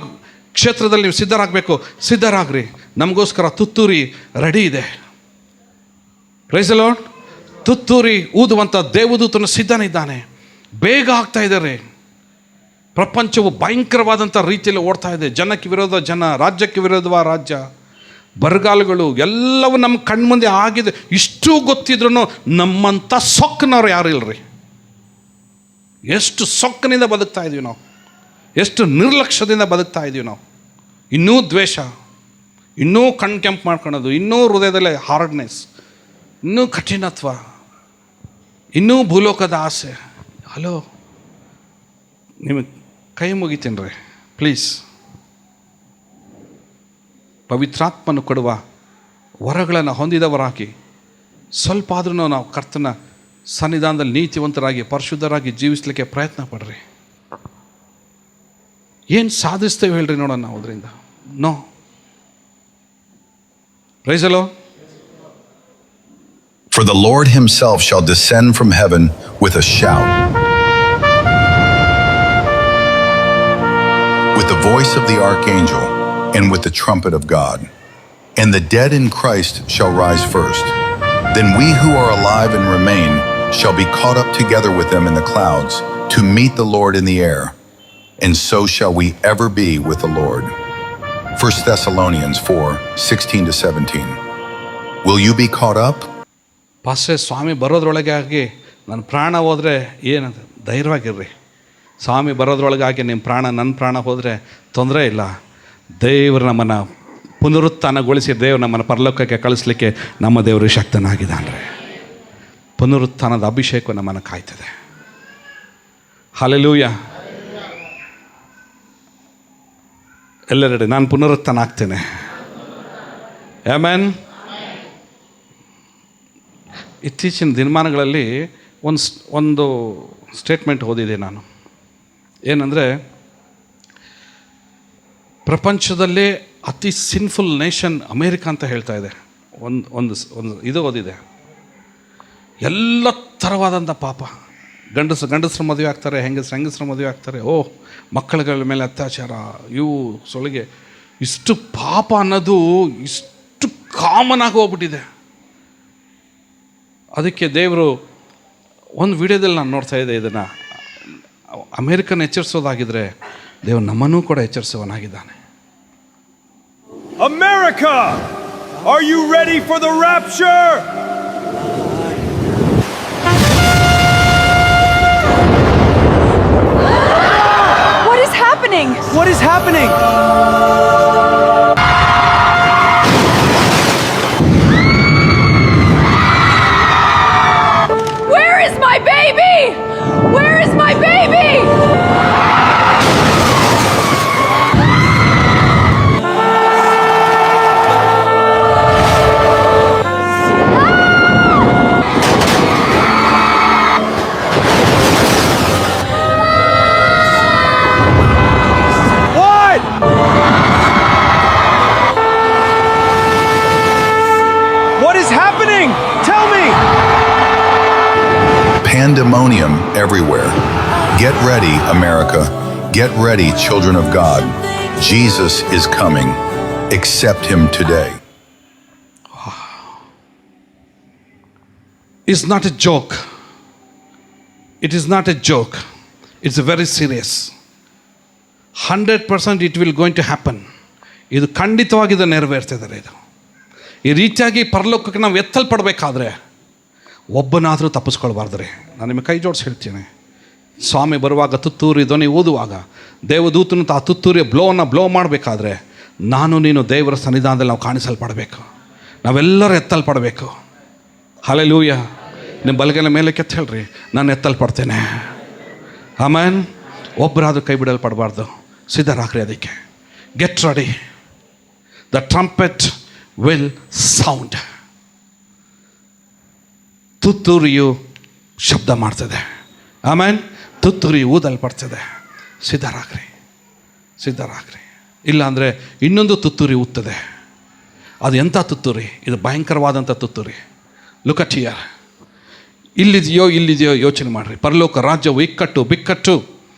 ಕ್ಷೇತ್ರದಲ್ಲಿ ನೀವು ಸಿದ್ಧರಾಗಬೇಕು, ಸಿದ್ಧರಾಗ್ರಿ. ನಮಗೋಸ್ಕರ ತುತ್ತೂರಿ ರೆಡಿ ಇದೆ. Praise the Lord. ತುತ್ತೂರಿ ಊದುವಂಥ ದೇವದೂತನು ಸಿದ್ಧನಿದ್ದಾನೆ. ಬೇಗ ಆಗ್ತಾ ಇದ್ದಾರೆ. ಪ್ರಪಂಚವು ಭಯಂಕರವಾದಂಥ ರೀತಿಯಲ್ಲಿ ಓಡ್ತಾ ಇದೆ. ಜನಕ್ಕೆ ವಿರೋಧ ಜನ, ರಾಜ್ಯಕ್ಕೆ ವಿರೋಧವ ರಾಜ್ಯ, ಬರಗಾಲಗಳು ಎಲ್ಲವೂ ನಮ್ಮ ಕಣ್ಮುಂದೆ ಆಗಿದೆ. ಇಷ್ಟು ಗೊತ್ತಿದ್ರೂ ನಮ್ಮಂಥ ಸೊಕ್ಕನವ್ರು ಯಾರು ಇಲ್ಲರಿ. ಎಷ್ಟು ಸೊಕ್ಕನಿಂದ ಬದುಕ್ತಾ ಇದ್ದೀವಿ ನಾವು, ಎಷ್ಟು ನಿರ್ಲಕ್ಷ್ಯದಿಂದ ಬದುಕ್ತಾ ಇದ್ದೀವಿ ನಾವು. ಇನ್ನೂ ದ್ವೇಷ, ಇನ್ನೂ ಕಣ್ಣು ಕೆಂಪು ಮಾಡ್ಕೊಳ್ಳೋದು, ಇನ್ನೂ ಹೃದಯದಲ್ಲೇ ಹಾರ್ಡ್ನೆಸ್, ಇನ್ನೂ ಕಠಿಣತ್ವ, ಇನ್ನೂ ಭೂಲೋಕದ ಆಸೆ. ಹಲೋ, ನಿಮಗೆ ಕೈ ಮುಗಿತೀನಿ ರೀ, ಪ್ಲೀಸ್. ಪವಿತ್ರಾತ್ಮನು ಕೊಡುವ ವರಗಳನ್ನು ಹೊಂದಿದವರಾಗಿ ಸ್ವಲ್ಪ ಆದ್ರೂ ನಾವು ಕರ್ತನ ಸನ್ನಿಧಾನದಲ್ಲಿ ನೀತಿವಂತರಾಗಿ ಪರಿಶುದ್ಧರಾಗಿ ಜೀವಿಸಲಿಕ್ಕೆ ಪ್ರಯತ್ನ ಪಡ್ರಿ. ಏನು ಸಾಧಿಸ್ತೇವೆ ಹೇಳ್ರಿ ನೋಡೋಣ ನಾವು ಅದರಿಂದ. No. Praise the Lord. For the Lord himself shall descend from heaven with a shout, with the voice of the archangel, and with the trumpet of God. And the dead in Christ shall rise first. Then we who are alive and remain shall be caught up together with them in the clouds to meet the Lord in the air. And so shall we ever be with the Lord. 1 Thessalonians 4:16-17. Will you be caught up? Pastor, ಸ್ವಾಮಿ ಬರೋದ್ರೊಳಗೆ ಆಗಿ ನನ್ನ ಪ್ರಾಣ ಹೋದರೆ ಏನಂತ ಧೈರ್ಯವಾಗಿರ್ರಿ. ಸ್ವಾಮಿ ಬರೋದ್ರೊಳಗಾಗಿ ನಿಮ್ಮ ಪ್ರಾಣ, ನನ್ನ ಪ್ರಾಣ ಹೋದರೆ ತೊಂದರೆ ಇಲ್ಲ. ದೇವರು ನಮ್ಮನ್ನು ಪುನರುತ್ಥಾನಗೊಳಿಸಿ ದೇವರು ನಮ್ಮನ್ನು ಪರಲೋಕಕ್ಕೆ ಕಳಿಸ್ಲಿಕ್ಕೆ ನಮ್ಮ ದೇವರು ಶಕ್ತನಾಗಿದ್ದಾನೆ. ಪುನರುತ್ಥಾನದ ಅಭಿಷೇಕ ನಮ್ಮನ್ನು ಕಾಯ್ತದೆ. ಹಲ್ಲೆಲೂಯಾ. ಎಲ್ಲರೆಡೆ ನಾನು ಪುನರುತ್ಥಾನ ಆಗ್ತೇನೆ. ಆಮೆನ್. ಇತ್ತೀಚಿನ ದಿನಮಾನಗಳಲ್ಲಿ ಒಂದು ಸ್ಟೇಟ್ಮೆಂಟ್ ಓದಿದೆ ನಾನು. ಏನಂದರೆ, ಪ್ರಪಂಚದಲ್ಲೇ ಅತಿ ಸಿನ್ಫುಲ್ ನೇಷನ್ ಅಮೇರಿಕಾ ಅಂತ ಹೇಳ್ತಾ ಇದೆ. ಒಂದು ಇದು ಓದಿದೆ. ಎಲ್ಲ ಥರವಾದಂಥ ಪಾಪ, ಗಂಡಸ್ರ ಮದುವೆ ಆಗ್ತಾರೆ, ಹೆಂಗಸ್ರ ಮದುವೆ ಆಗ್ತಾರೆ. ಮಕ್ಕಳುಗಳ ಮೇಲೆ ಅತ್ಯಾಚಾರ, ಇವು ಸೊಳಗೆ. ಇಷ್ಟು ಪಾಪ ಅನ್ನೋದು ಇಷ್ಟು ಕಾಮನ್ ಆಗಿ ಹೋಗ್ಬಿಟ್ಟಿದೆ. ಅದಕ್ಕೆ ದೇವರು ಒಂದು ವಿಡಿಯೋದಲ್ಲಿ ನಾನು ನೋಡ್ತಾ ಇದ್ದೆ, ಇದನ್ನು ಅಮೇರಿಕನ್ ಎಚ್ಚರಿಸೋದಾಗಿದ್ದರೆ ದೇವರು ನಮ್ಮನ್ನೂ ಕೂಡ ಎಚ್ಚರಿಸುವನಾಗಿದ್ದಾನೆ. America, are you ready for the rapture? What is happening? What is happening? Where is my baby? Where is my baby? What? What is happening? Tell me. Pandemonium everywhere. Get ready, America. Get ready, children of God. Jesus is coming. Accept him today. It's not a joke. It is not a joke. It's very serious. 100% it will going to happen. ಇದು ಖಂಡಿತವಾಗಿ ಇದು ನೆರವೇರ್ತಿದ್ದಾರೆ. ಇದು ಈ ರೀತಿಯಾಗಿ ಪರಲೋಕಕ್ಕೆ ನಾವು ಎತ್ತಲ್ಪಡಬೇಕಾದ್ರೆ ಒಬ್ಬನಾದರೂ ತಪ್ಪಿಸ್ಕೊಳ್ಬಾರ್ದ್ರಿ. ನಾನು ನಿಮಗೆ ಕೈ ಜೋಡಿಸಿ ಹೇಳ್ತೀನಿ, ಸ್ವಾಮಿ ಬರುವಾಗ ತುತ್ತೂರಿ ಧ್ವನಿ ಊದುವಾಗ ದೇವದೂತನು ಆ ತುತ್ತೂರಿಯ ಬ್ಲೋ ಮಾಡಬೇಕಾದ್ರೆ ನಾನು ನೀನು ದೇವರ ಸನ್ನಿಧಾನದಲ್ಲಿ ನಾವು ಕಾಣಿಸಲ್ಪಡಬೇಕು. ನಾವೆಲ್ಲರೂ ಎತ್ತಲ್ಪಡಬೇಕು. ಹಲ್ಲೆಲೂಯಾ. ನಿಮ್ಮ ಬಲಗೈನ ಮೇಲೆ ಕೆತ್ತ ಹೇಳ್ರಿ, ನಾನು ಎತ್ತಲ್ಪಡ್ತೇನೆ. ಆಮೇನ್. ಒಬ್ಬರಾದರೂ ಕೈ ಬಿಡಲ್ಪಡಬಾರ್ದು. ಸಿದ್ಧರಾಗ್ರಿ ಅದಕ್ಕೆ. Get ready. The trumpet will sound. ತುತ್ತೂರಿಯು ಶಬ್ದ ಮಾಡ್ತದೆ. ಆಮೇನ್. ತುತ್ತೂರಿ ಊದಲ್ಪಡ್ತದೆ. ಸಿದ್ಧರಾಗ್ರಿ. ಇಲ್ಲಾಂದರೆ ಇನ್ನೊಂದು ತುತ್ತೂರಿ ಊದ್ತದೆ. ಅದು ಎಂಥ ತುತ್ತೂರಿ? ಇದು ಭಯಂಕರವಾದಂಥ ತುತ್ತೂರಿ. Look at here. ಇಲ್ಲಿದೆಯೋ ಯೋಚನೆ ಮಾಡಿರಿ. ಪರಲೋಕ ರಾಜ್ಯವು ಬಿಕ್ಕಟ್ಟು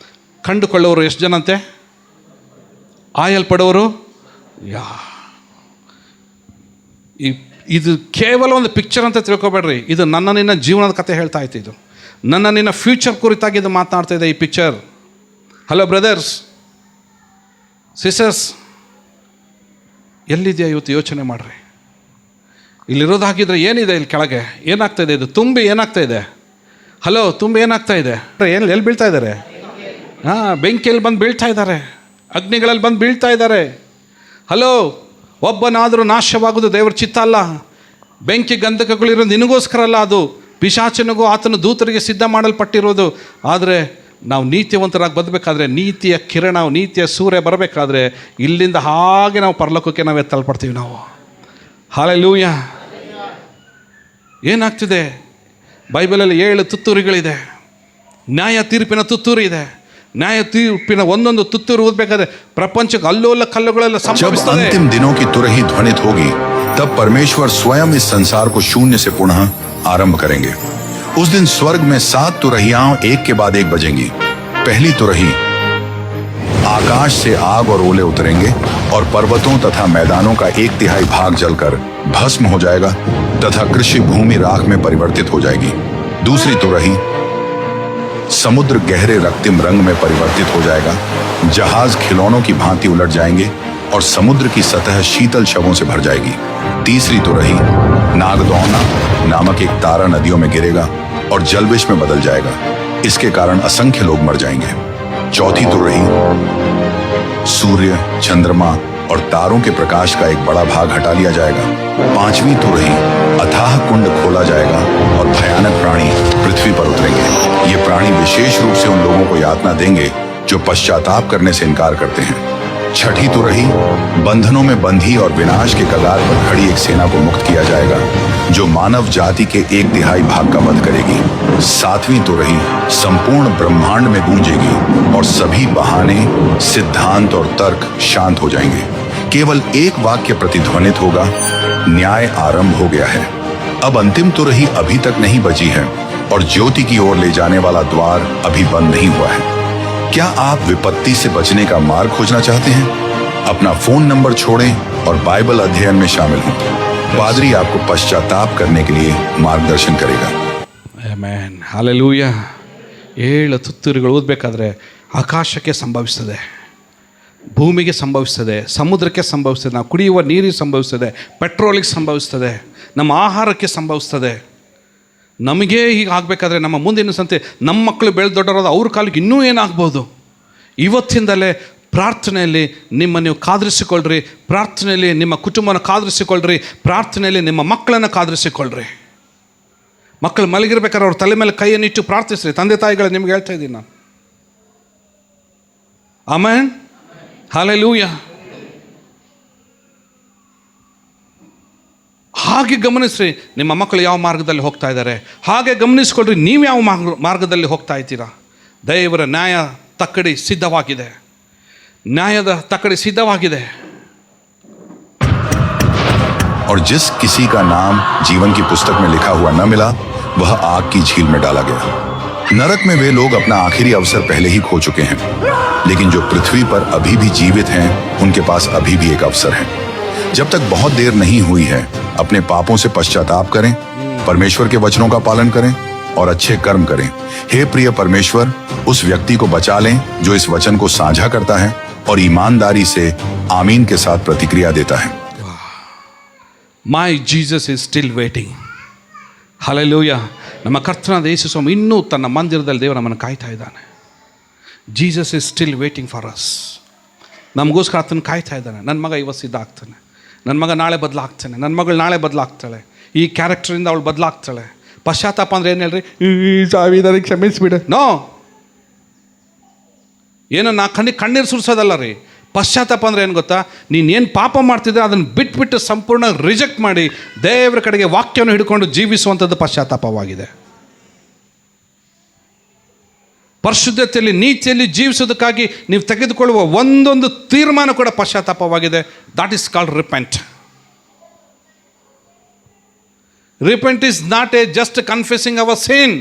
ಕಂಡುಕೊಳ್ಳೋರು ಎಷ್ಟು ಜನ ಅಂತೆ? ಆಯಲ್ಪಡೋರು ಇದು ಕೇವಲ ಒಂದು ಪಿಕ್ಚರ್ ಅಂತ ತಿಳ್ಕೊಬೇಡ್ರಿ. ಇದು ನನ್ನ ನಿನ್ನ ಜೀವನದ ಕಥೆ ಹೇಳ್ತಾ ಇತ್ತು. ಇದು ನನ್ನ ನಿನ್ನ ಫ್ಯೂಚರ್ ಕುರಿತಾಗಿ ಇದು ಮಾತನಾಡ್ತಾ ಇದೆ ಈ ಪಿಕ್ಚರ್. ಹಲೋ ಬ್ರದರ್ಸ್, ಸಿಸ್ಟರ್ಸ್, ಎಲ್ಲಿದೆಯಾ ಇವತ್ತು ಯೋಚನೆ ಮಾಡಿರಿ. ಇಲ್ಲಿರೋದಾಗಿದ್ರೆ ಏನಿದೆ ಇಲ್ಲಿ ಕೆಳಗೆ? ಏನಾಗ್ತಾಯಿದೆ? ಇದು ತುಂಬಿ ಏನಾಗ್ತಾಯಿದೆ? ಹಲೋ, ತುಂಬಿ ಏನಾಗ್ತಾಯಿದೆ? ಎಲ್ಲಿ ಬೀಳ್ತಾ ಇದ್ದಾರೆ? ಬೆಂಕಿಯಲ್ಲಿ ಬಂದು ಬೀಳ್ತಾ ಇದ್ದಾರೆ, ಅಗ್ನಿಗಳಲ್ಲಿ ಬಂದು ಬೀಳ್ತಾ ಇದ್ದಾರೆ. ಹಲೋ, ಒಬ್ಬನಾದರೂ ನಾಶವಾಗೋದು ದೇವರ ಚಿತ್ತ ಅಲ್ಲ. ಬೆಂಕಿ ಗಂಧಕಗಳಿರೋ ನಿನಗೋಸ್ಕರ ಅಲ್ಲ, ಅದು ಪಿಶಾಚನಿಗೂ ಆತನ ದೂತರಿಗೆ ಸಿದ್ಧ ಮಾಡಲ್ಪಟ್ಟಿರೋದು. ಆದರೆ ನಾವು ನೀತಿವಂತರಾಗಿ ಬದಬೇಕಾದ್ರೆ, ನೀತಿಯ ಕಿರಣ, ನೀತಿಯ ಸೂರ್ಯ ಬರಬೇಕಾದ್ರೆ ಇಲ್ಲಿಂದ ಹಾಗೆ ನಾವು ಪರಲೋಕಕ್ಕೆ ನಾವು ಎತ್ತಲ್ಪಡ್ತೀವಿ ನಾವು. ಹಲ್ಲೆಲೂಯಾ. ಏನಾಗ್ತಿದೆ? ಬೈಬಲಲ್ಲಿ 7 ತುತ್ತೂರಿಗಳಿದೆ. ನ್ಯಾಯ ತೀರ್ಪಿನ ತುತ್ತೂರಿ ಇದೆ. ನ್ಯಾಯ ತೀರ್ಪಿನ ಒಂದೊಂದು ತುತ್ತೂರು ಊದಬೇಕಾದ್ರೆ ಪ್ರಪಂಚಕ್ಕೆ ಅಲ್ಲೋಲ ಕಲ್ಲುಗಳೆಲ್ಲ ಸಂಭವಿಸುತ್ತದೆ. जब अंतिम दिनों की तुरही ध्वनित होगी, तब परमेश्वर स्वयं इस संसार को शून्य से पुनः आरंभ करेंगे. उस दिन स्वर्ग में 7 तुरहियां एक के बाद एक बजेंगी. पहली तुरही, आकाश से आग और ओले उतरेंगे और पर्वतों तथा मैदानों का 1/3 भाग जलकर भस्म हो जाएगा तथा कृषि भूमि राख में परिवर्तित हो जाएगी. दूसरी तुरही, समुद्र गहरे रक्तिम रंग में परिवर्तित हो जाएगा. जहाज खिलौनों की भांति उलट जाएंगे और समुद्र की सतह शीतल शवों से भर जाएगी. तीसरी तुरही, नागदौना नामक एक तारा नदियों में गिरेगा और जलविष में बदल जाएगा. इसके कारण असंख्य लोग मर जाएंगे. चौथी तुरही, सूर्य, चंद्रमा और तारों के प्रकाश का एक बड़ा भाग हटा लिया जाएगा. पांचवी तुरही, अथाह कुंड खोला जाएगा और भयानक प्राणी पृथ्वी पर उतरेंगे. ये प्राणी विशेष रूप से उन लोगों को यातना देंगे जो पश्चाताप करने से इनकार करते हैं. छठी तुरही, बंधनों में बंधी और विनाश के कगार पर खड़ी एक सेना को मुक्त किया जाएगा जो मानव जाति के 1/3 भाग का वध करेगी. सातवीं तुरही, संपूर्ण ब्रह्मांड में गूंजेगी और सभी बहाने, सिद्धांत और तर्क शांत हो जाएंगे. केवल एक वाक्य प्रतिध्वनित होगा, न्याय आरंभ हो गया है. अब अंतिम तुरही अभी तक नहीं बची है. और ज्योति की ओर ले जाने वाला द्वार अभी बंद नहीं हुआ है। क्या आप विपत्ति से बचने का मार्ग खोजना चाहते हैं? अपना फोन नंबर छोड़ें और बाइबल अध्ययन में शामिल हों। पादरी आपको पश्चाताप करने के लिए मार्गदर्शन करेगा। Amen, hallelujah. 7 ತುತ್ತೂರಿಗಳು ಓದಬೇಕಾದ್ರೆ ಆಕಾಶಕ್ಕೆ ಸಂಭವಿಸ್ತದೆ, ಭೂಮಿಗೆ ಸಂಭವಿಸ್ತದೆ, ಸಮುದ್ರಕ್ಕೆ ಸಂಭವಿಸ್ತದೆ, ನಾವು ಕುಡಿಯುವ ನೀರಿಗೆ ಸಂಭವಿಸ್ತದೆ, ಪೆಟ್ರೋಲಿಗೆ ಸಂಭವಿಸ್ತದೆ, ನಮ್ಮ ಆಹಾರಕ್ಕೆ ಸಂಭವಿಸ್ತದೆ. ನಮಗೇ ಹೀಗೆ ಆಗಬೇಕಾದ್ರೆ ನಮ್ಮ ಮುಂದಿನ ಸಂತೆ ನಮ್ಮ ಮಕ್ಕಳು ಬೆಳೆದು ದೊಡ್ಡವರಾದ ಅವ್ರ ಕಾಲಕ್ಕೆ ಇನ್ನೂ ಏನಾಗ್ಬೋದು. ಇವತ್ತಿಂದಲೇ ಪ್ರಾರ್ಥನೆಯಲ್ಲಿ ನಿಮ್ಮ ನೀವು ಕಾದಿರಿಸಿಕೊಳ್ಳ್ರಿ, ಪ್ರಾರ್ಥನೆಯಲ್ಲಿ ನಿಮ್ಮ ಕುಟುಂಬನ ಕಾದಿರಿಸಿಕೊಳ್ಳ್ರಿ, ಪ್ರಾರ್ಥನೆಯಲ್ಲಿ ನಿಮ್ಮ ಮಕ್ಕಳನ್ನು ಕಾದಿರಿಸಿಕೊಳ್ಳ್ರಿ. ಮಕ್ಕಳು ಮಲಗಿರ್ಬೇಕಾದ್ರೆ ಅವ್ರ ತಲೆ ಮೇಲೆ ಕೈಯನ್ನಿಟ್ಟು ಪ್ರಾರ್ಥಿಸ್ರಿ. ತಂದೆ ತಾಯಿಗಳು ನಿಮ್ಗೆ ಹೇಳ್ತಾ ಇದ್ದೀನಿ ನಾನು. Amen, hallelujah. ಹಾಗೆ ಗಮನಿಸ್ರಿ, ನಿಮ್ಮ ಮಕ್ಕಳು ಯಾವ ಮಾರ್ಗದಲ್ಲಿ ಹೋಗ್ತಾ ಇದ್ದಾರೆ, ಹಾಗೆ ಗಮನಿಸ್ಕೊಳ್ರಿ ನೀವು ಯಾವ ಮಾರ್ಗದಲ್ಲಿ ಹೋಗ್ತಾ ಇದ್ದೀರಾ. ದೇವರ ನ್ಯಾಯ ತಕ್ಕಡಿ ಸಿದ್ಧವಾಗಿದೆ, ನ್ಯಾಯದ ತಕ್ಕಡಿ ಸಿದ್ಧವಾಗಿದೆ. और जिस किसी का नाम जीवन की पुस्तक में लिखा हुआ न मिला, वह आग की झील में डाला गया। नरक में वे लोग अपना आखिरी अवसर पहले ही खो चुके हैं, लेकिन जो पृथ्वी पर अभी भी जीवित हैं, उनके पास अभी भी एक अवसर है। जब तक बहुत देर नहीं हुई है, अपने पापों से पश्चाताप करें, परमेश्वर के वचनों का पालन करें और अच्छे कर्म करें। हे प्रिय परमेश्वर, उस व्यक्ति को बचा लें जो इस वचन को साझा करता है और ईमानदारी से आमीन के साथ प्रतिक्रिया देता है। My Jesus is still waiting. Hallelujah. ನಮ್ಮ ಕರ್ತನಾದ ಯೇಸು ಸ್ವಾಮಿ ಇನ್ನೂ ತನ್ನ ಮಂದಿರದಲ್ಲಿ ದೇವರು ನಮ್ಮನ್ನು ಕಾಯ್ತಾ ಇದ್ದಾನೆ. Jesus is still waiting for us. ನಮಗೋಸ್ಕರ ಆತನ ಕಾಯ್ತಾ ಇದ್ದಾನೆ. ನನ್ನ ಮಗ ಇವತ್ತು ಸಿದ್ಧ ಆಗ್ತಾನೆ, ನನ್ನ ಮಗ ನಾಳೆ ಬದಲಾಗ್ತಾನೆ, ನನ್ನ ಮಗಳು ನಾಳೆ ಬದಲಾಗ್ತಾಳೆ, ಈ ಕ್ಯಾರೆಕ್ಟರಿಂದ ಅವಳು ಬದಲಾಗ್ತಾಳೆ. ಪಶ್ಚಾತ್ತಾಪ ಅಂದರೆ ಏನು ಹೇಳ್ರಿ, ಈ ಸಾವಿದಾರಿಗೆ ಕ್ಷಮಿಸ್ಬಿಡು. ನೋ, ಏನೋ ನಾ ಕಣ್ಣೀರು ಸುರಿಸೋದಲ್ಲ ರೀ. ಪಶ್ಚಾತ್ತಾಪ ಅಂದರೆ ಏನು ಗೊತ್ತಾ, ನೀನೇನು ಪಾಪ ಮಾಡ್ತಿದ್ದೆ ಅದನ್ನು ಬಿಟ್ಬಿಟ್ಟು ಸಂಪೂರ್ಣ ರಿಜೆಕ್ಟ್ ಮಾಡಿ ದೇವರ ಕಡೆಗೆ ವಾಕ್ಯವನ್ನು ಹಿಡ್ಕೊಂಡು ಜೀವಿಸುವಂಥದ್ದು ಪಶ್ಚಾತ್ತಾಪವಾಗಿದೆ. ಪರಿಶುದ್ಧತೆಯಲ್ಲಿ ನೀತಿಯಲ್ಲಿ ಜೀವಿಸೋದಕ್ಕಾಗಿ ನೀವು ತೆಗೆದುಕೊಳ್ಳುವ ಒಂದೊಂದು ತೀರ್ಮಾನ ಕೂಡ ಪಶ್ಚಾತ್ತಾಪವಾಗಿದೆ. That is called repent. Repent is not a just confessing our sin.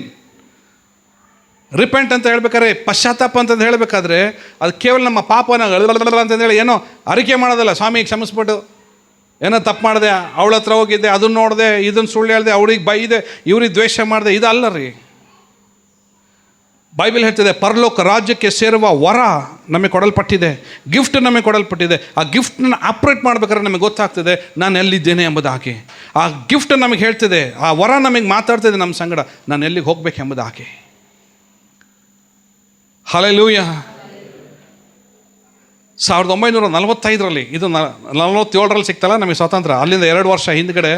Repent ಅಂತ ಹೇಳ್ಬೇಕಾದ್ರೆ, ಪಶ್ಚಾತ್ತಾಪ ಅಂತಂದು ಹೇಳಬೇಕಾದ್ರೆ ಅದು ಕೇವಲ ನಮ್ಮ ಪಾಪನ ಅಂತಂದೇಳಿ ಏನೋ ಅರಿಕೆ ಮಾಡೋದಲ್ಲ. ಸ್ವಾಮಿ ಕ್ಷಮಿಸ್ಬಿಟ್ಟು, ಏನೋ ತಪ್ಪು ಮಾಡಿದೆ, ಅವಳ ಹತ್ರ ಹೋಗಿದ್ದೆ, ಅದನ್ನು ನೋಡಿದೆ, ಇದನ್ನು ಸುಳ್ಳು ಹೇಳಿದೆ, ಅವ್ರಿಗೆ ಬೈದೆ, ಇವ್ರಿಗೆ ದ್ವೇಷ ಮಾಡಿದೆ, ಇದಲ್ಲ ರೀ. ಬೈಬಲ್ ಹೇಳ್ತಿದೆ, ಪರಲೋಕ ರಾಜ್ಯಕ್ಕೆ ಸೇರುವ ವರ ನಮಗೆ ಕೊಡಲ್ಪಟ್ಟಿದೆ, ಗಿಫ್ಟ್ ನಮಗೆ ಕೊಡಲ್ಪಟ್ಟಿದೆ. ಆ ಗಿಫ್ಟನ್ನ ಆಪ್ರೇಟ್ ಮಾಡ್ಬೇಕಾದ್ರೆ ನಮಗೆ ಗೊತ್ತಾಗ್ತದೆ ನಾನು ಎಲ್ಲಿದ್ದೇನೆ ಎಂಬುದಾಗಿ. ಆ ಗಿಫ್ಟ್ ನಮಗೆ ಹೇಳ್ತಿದೆ, ಆ ವರ ನಮಗೆ ಮಾತಾಡ್ತಿದೆ ನಮ್ಮ ಸಂಗಡ, ನಾನು ಎಲ್ಲಿಗೆ ಹೋಗ್ಬೇಕು ಎಂಬುದಾಗಿ. ಹಲ್ಲೆಲೂಯಾ. 1945 ಇದು 47 ಸಿಕ್ತಲ್ಲ ನಮಗೆ ಸ್ವಾತಂತ್ರ್ಯ. ಅಲ್ಲಿಂದ 2 ವರ್ಷ ಹಿಂದ್ಗಡೆ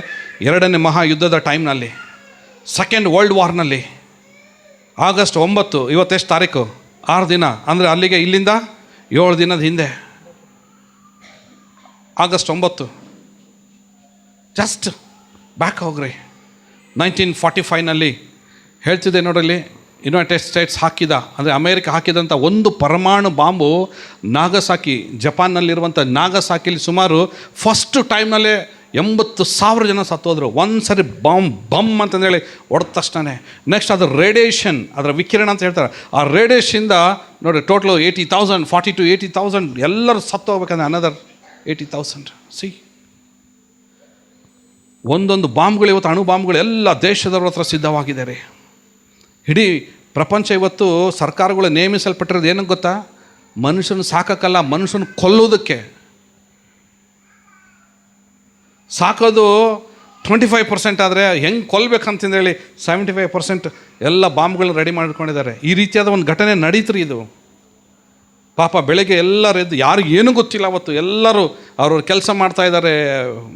2ನೇ ಮಹಾಯುದ್ಧದ ಟೈಮ್ನಲ್ಲಿ, ಸೆಕೆಂಡ್ ವರ್ಲ್ಡ್ ವಾರ್ನಲ್ಲಿ, ಆಗಸ್ಟ್ 9, ಇವತ್ತೆಷ್ಟು ತಾರೀಕು, 6 ದಿನ ಅಂದರೆ ಅಲ್ಲಿಗೆ ಇಲ್ಲಿಂದ 7 ದಿನದ ಹಿಂದೆ, ಆಗಸ್ಟ್ 9, ಜಸ್ಟ್ ಬ್ಯಾಕ್ ಹೋಗ್ರಿ. 1945 ಹೇಳ್ತಿದ್ದೆ ನೋಡಲ್ಲಿ, ಯುನೈಟೆಡ್ ಸ್ಟೇಟ್ಸ್ ಹಾಕಿದ, ಅಂದರೆ ಅಮೇರಿಕ ಹಾಕಿದಂಥ ಒಂದು ಪರಮಾಣು ಬಾಂಬು ನಾಗಸಾಕಿ, ಜಪಾನ್ನಲ್ಲಿರುವಂಥ ನಾಗಸಾಕಿಲಿ ಸುಮಾರು ಫಸ್ಟ್ ಟೈಮ್ನಲ್ಲೇ 80,000 ಜನ ಸತ್ತೋದ್ರು. ಒಂದು ಸರಿ ಬಮ್ ಅಂತಂದೇಳಿ ಹೊಡೆದ ತಕ್ಷಣ. ನೆಕ್ಸ್ಟ್ ಅದರ ರೇಡಿಯೇಷನ್, ಅದರ ವಿಕಿರಣ ಅಂತ ಹೇಳ್ತಾರೆ, ಆ ರೇಡಿಯೇಷನಿಂದ ನೋಡಿ ಟೋಟಲು 80,000, 40 to 80,000 ಎಲ್ಲರೂ ಸತ್ತು ಹೋಗ್ಬೇಕಂದ್ರೆ ಅನದರ್ 80,000. ಸಿ, ಒಂದೊಂದು ಬಾಂಬ್ಗಳು ಇವತ್ತು, ಅಣು ಬಾಂಬ್ಗಳು ಎಲ್ಲ ದೇಶದವ್ರ ಹತ್ರ ಸಿದ್ಧವಾಗಿದೆ ರೀ. ಇಡೀ ಪ್ರಪಂಚ ಇವತ್ತು ಸರ್ಕಾರಗಳು ನೇಮಿಸಲ್ಪಟ್ಟಿರೋದು ಏನಕ್ಕೆ ಗೊತ್ತಾ, ಮನುಷ್ಯನ ಸಾಕಕ್ಕಲ್ಲ, ಮನುಷ್ಯನ ಕೊಲ್ಲೋದಕ್ಕೆ. ಸಾಕೋದು 25% ಆದರೆ ಹೆಂಗೆ ಕೊಲ್ಲಬೇಕಂತಂದೇಳಿ 75% ಎಲ್ಲ ಬಾಂಬ್ಗಳನ್ನ ರೆಡಿ ಮಾಡಿಕೊಂಡಿದ್ದಾರೆ. ಈ ರೀತಿಯಾದ ಒಂದು ಘಟನೆ ನಡೀತ್ರಿ. ಇದು ಪಾಪ ಬೆಳಗ್ಗೆ ಎಲ್ಲರೂ ಎದ್ದು, ಯಾರಿಗೆ ಏನೂ ಗೊತ್ತಿಲ್ಲ ಅವತ್ತು, ಎಲ್ಲರೂ ಅವ್ರವ್ರ ಕೆಲಸ ಮಾಡ್ತಾಯಿದ್ದಾರೆ.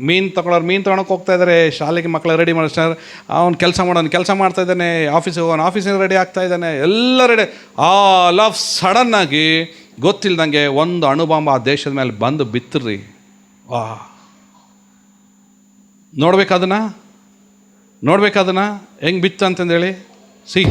ಮೀನು ತೊಗೊಳಕ್ಕೆ ಹೋಗ್ತಾ ಇದ್ದಾರೆ, ಶಾಲೆಗೆ ಮಕ್ಕಳು ರೆಡಿ ಮಾಡಿಸ್ತಾರೆ, ಅವ್ನು ಕೆಲಸ ಮಾಡ್ತಾ ಇದ್ದಾನೆ, ಆಫೀಸಿಗೆ ಹೋಗೋನು ಆಫೀಸಿಗೆ ರೆಡಿ ಆಗ್ತಾ ಇದ್ದಾನೆ, ಎಲ್ಲ ರೆಡಿ. ಆಲ್ ಆಫ್ ಸಡನ್ನಾಗಿ ಗೊತ್ತಿಲ್ದಂಗೆ ಒಂದು ಅಣುಬಾಂಬ ಆ ದೇಶದ ಮೇಲೆ ಬಂದು ಬಿತ್ತರಿ. ವಾ, ನೋಡ್ಬೇಕದನ್ನ ಹೆಂಗೆ ಬಿತ್ತು ಅಂತಂದೇಳಿ. ಸಿ,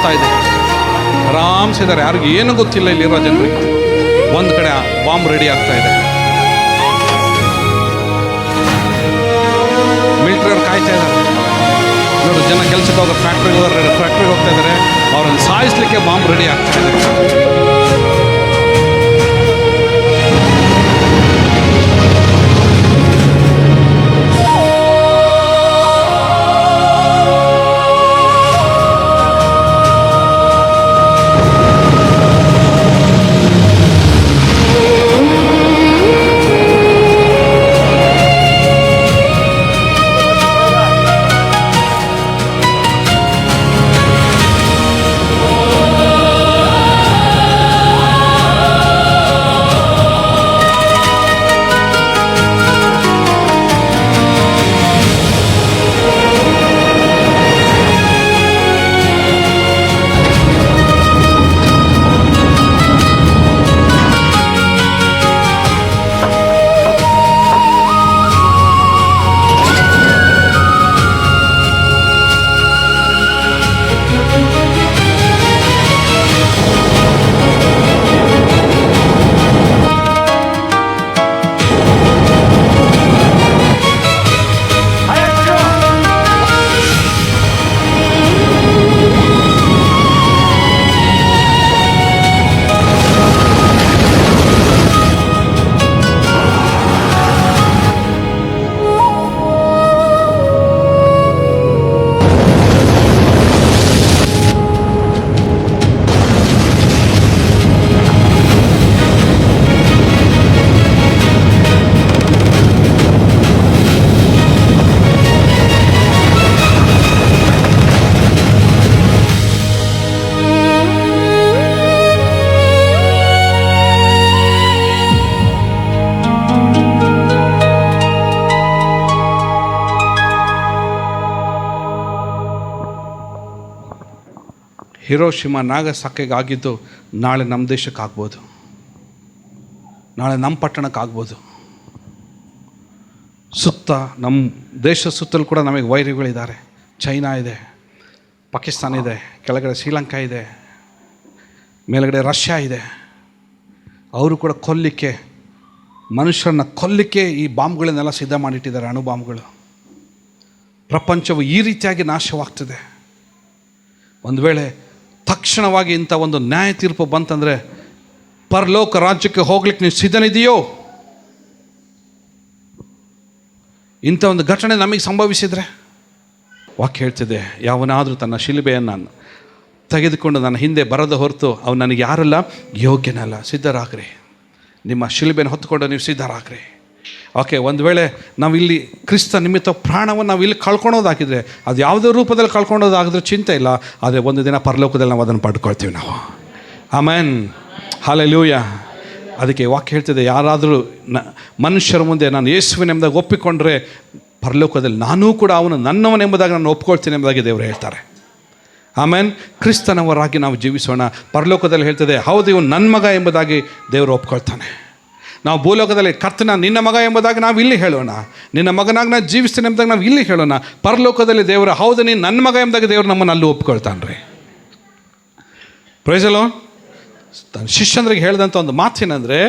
ಆಗ್ತಾ ಇದೆ. ಆರಾಮ್ಸಿದ್ದಾರೆ, ಯಾರಿಗೂ ಏನೂ ಗೊತ್ತಿಲ್ಲ ಇಲ್ಲಿರೋ ಜನರಿಗೆ. ಒಂದು ಕಡೆ ಬಾಂಬ್ ರೆಡಿ ಆಗ್ತಾ ಇದೆ, ಮಿಲಿಟರಿ ಅವ್ರು ಕಾಯ್ತಾ ಇದ್ದಾರೆ. ನೋಡಿ, ಜನ ಕೆಲಸಕ್ಕೆ ಹೋಗೋ ಫ್ಯಾಕ್ಟ್ರಿಗೆ ಹೋಗ್ತಾ ಇದ್ದಾರೆ, ಅವ್ರನ್ನ ಸಾಯಿಸ್ಲಿಕ್ಕೆ ಬಾಂಬ್ ರೆಡಿ ಆಗ್ತಾ ಇದೆ. ಹಿರೋಶಿಮಾ ನಾಗಸಾಕಿಗೆ ಆಗಿದ್ದು ನಾಳೆ ನಮ್ಮ ದೇಶಕ್ಕಾಗ್ಬೋದು, ನಾಳೆ ನಮ್ಮ ಪಟ್ಟಣಕ್ಕಾಗ್ಬೋದು. ಸುತ್ತ ನಮ್ಮ ದೇಶ ಸುತ್ತಲೂ ಕೂಡ ನಮಗೆ ವೈರಿಗಳಿದ್ದಾರೆ. ಚೈನಾ ಇದೆ, ಪಾಕಿಸ್ತಾನ ಇದೆ, ಕೆಳಗಡೆ ಶ್ರೀಲಂಕಾ ಇದೆ, ಮೇಲ್ಗಡೆ ರಷ್ಯಾ ಇದೆ. ಅವರು ಕೂಡ ಕೊಲ್ಲಿಕ್ಕೆ, ಮನುಷ್ಯರನ್ನ ಕೊಲ್ಲಿಕ್ಕೆ ಈ ಬಾಂಬ್ಗಳನ್ನೆಲ್ಲ ಸಿದ್ಧ ಮಾಡಿಟ್ಟಿದ್ದಾರೆ, ಅಣು ಬಾಂಬ್ಗಳು. ಪ್ರಪಂಚವು ಈ ರೀತಿಯಾಗಿ ನಾಶವಾಗ್ತದೆ. ಒಂದು ವೇಳೆ ತಕ್ಷಣವಾಗಿ ಇಂಥ ಒಂದು ನ್ಯಾಯ ತೀರ್ಪು ಬಂತಂದರೆ ಪರಲೋಕ ರಾಜ್ಯಕ್ಕೆ ಹೋಗ್ಲಿಕ್ಕೆ ನೀವು ಸಿದ್ಧನಿದೆಯೋ? ಇಂಥ ಒಂದು ಘಟನೆ ನಮಗೆ ಸಂಭವಿಸಿದರೆ, ವಾಕ್ಯ ಹೇಳ್ತಿದೆ, ಯಾವನಾದರೂ ತನ್ನ ಶಿಲುಬೆಯನ್ನು ತೆಗೆದುಕೊಂಡು ನನ್ನ ಹಿಂದೆ ಬರದ ಹೊರತು ಅವನು ನನಗೆ ಯಾರಲ್ಲ, ಯೋಗ್ಯನಲ್ಲ. ಸಿದ್ಧರಾಗ್ರಿ, ನಿಮ್ಮ ಶಿಲುಬೆಯನ್ನು ಹೊತ್ತುಕೊಂಡು ನೀವು ಸಿದ್ಧರಾಗ್ರಿ. ಓಕೆ, ಒಂದು ವೇಳೆ ನಾವಿಲ್ಲಿ ಕ್ರಿಸ್ತ ನಿಮಿತ್ತ ಪ್ರಾಣವನ್ನು ನಾವು ಇಲ್ಲಿ ಕಳ್ಕೊಳೋದಾಗಿದ್ರೆ, ಅದು ಯಾವುದೇ ರೂಪದಲ್ಲಿ ಕಳ್ಕೊಳೋದಾಗಿದ್ರೆ ಚಿಂತೆ ಇಲ್ಲ. ಆದರೆ ಒಂದು ದಿನ ಪರಲೋಕದಲ್ಲಿ ನಾವು ಅದನ್ನು ಪಡ್ಕೊಳ್ತೀವಿ ನಾವು. Amen, hallelujah. ಅದಕ್ಕೆ ವಾಕ್ಯ ಹೇಳ್ತಿದೆ, ಯಾರಾದರೂ ಮನುಷ್ಯರ ಮುಂದೆ ನಾನು ಯೇಸುವಿನೆಂಬುದಾಗಿ ಒಪ್ಪಿಕೊಂಡ್ರೆ ಪರಲೋಕದಲ್ಲಿ ನಾನೂ ಕೂಡ ಅವನು ನನ್ನವನೆಂಬುದಾಗಿ ನಾನು ಒಪ್ಕೊಳ್ತೀನಿ ಎಂಬುದಾಗಿ ದೇವರು ಹೇಳ್ತಾರೆ. ಆಮೇನ್. ಕ್ರಿಸ್ತನವರಾಗಿ ನಾವು ಜೀವಿಸೋಣ. ಪರಲೋಕದಲ್ಲಿ ಹೇಳ್ತದೆ, ಹೌದು ಇವನು ನನ್ನ ಮಗ ಎಂಬುದಾಗಿ ದೇವರು ಒಪ್ಕೊಳ್ತಾನೆ. ನಾವು ಭೂಲೋಕದಲ್ಲಿ ಕರ್ತನ ನಿನ್ನ ಮಗ ಎಂಬುದಾಗಿ ನಾವು ಇಲ್ಲಿ ಹೇಳೋಣ, ನಿನ್ನ ಮಗನಾಗಿ ನಾನು ಜೀವಿಸ್ತೀನಿ ಎಂಬುದಾಗಿ ನಾವು ಇಲ್ಲಿ ಹೇಳೋಣ. ಪರಲೋಕದಲ್ಲಿ ದೇವರು ಹೌದು ನೀನು ನನ್ನ ಮಗ ಎಂಬುದಾಗಿ ದೇವರು ನಮ್ಮನ್ನು ಅಲ್ಲಿ ಒಪ್ಕೊಳ್ತಾನೆ ರೀ. Praise the Lord. ತನ್ನ ಶಿಷ್ಯಂದ್ರಿಗೆ ಹೇಳಿದಂಥ ಒಂದು ಮಾತೇನೆಂದರೆ,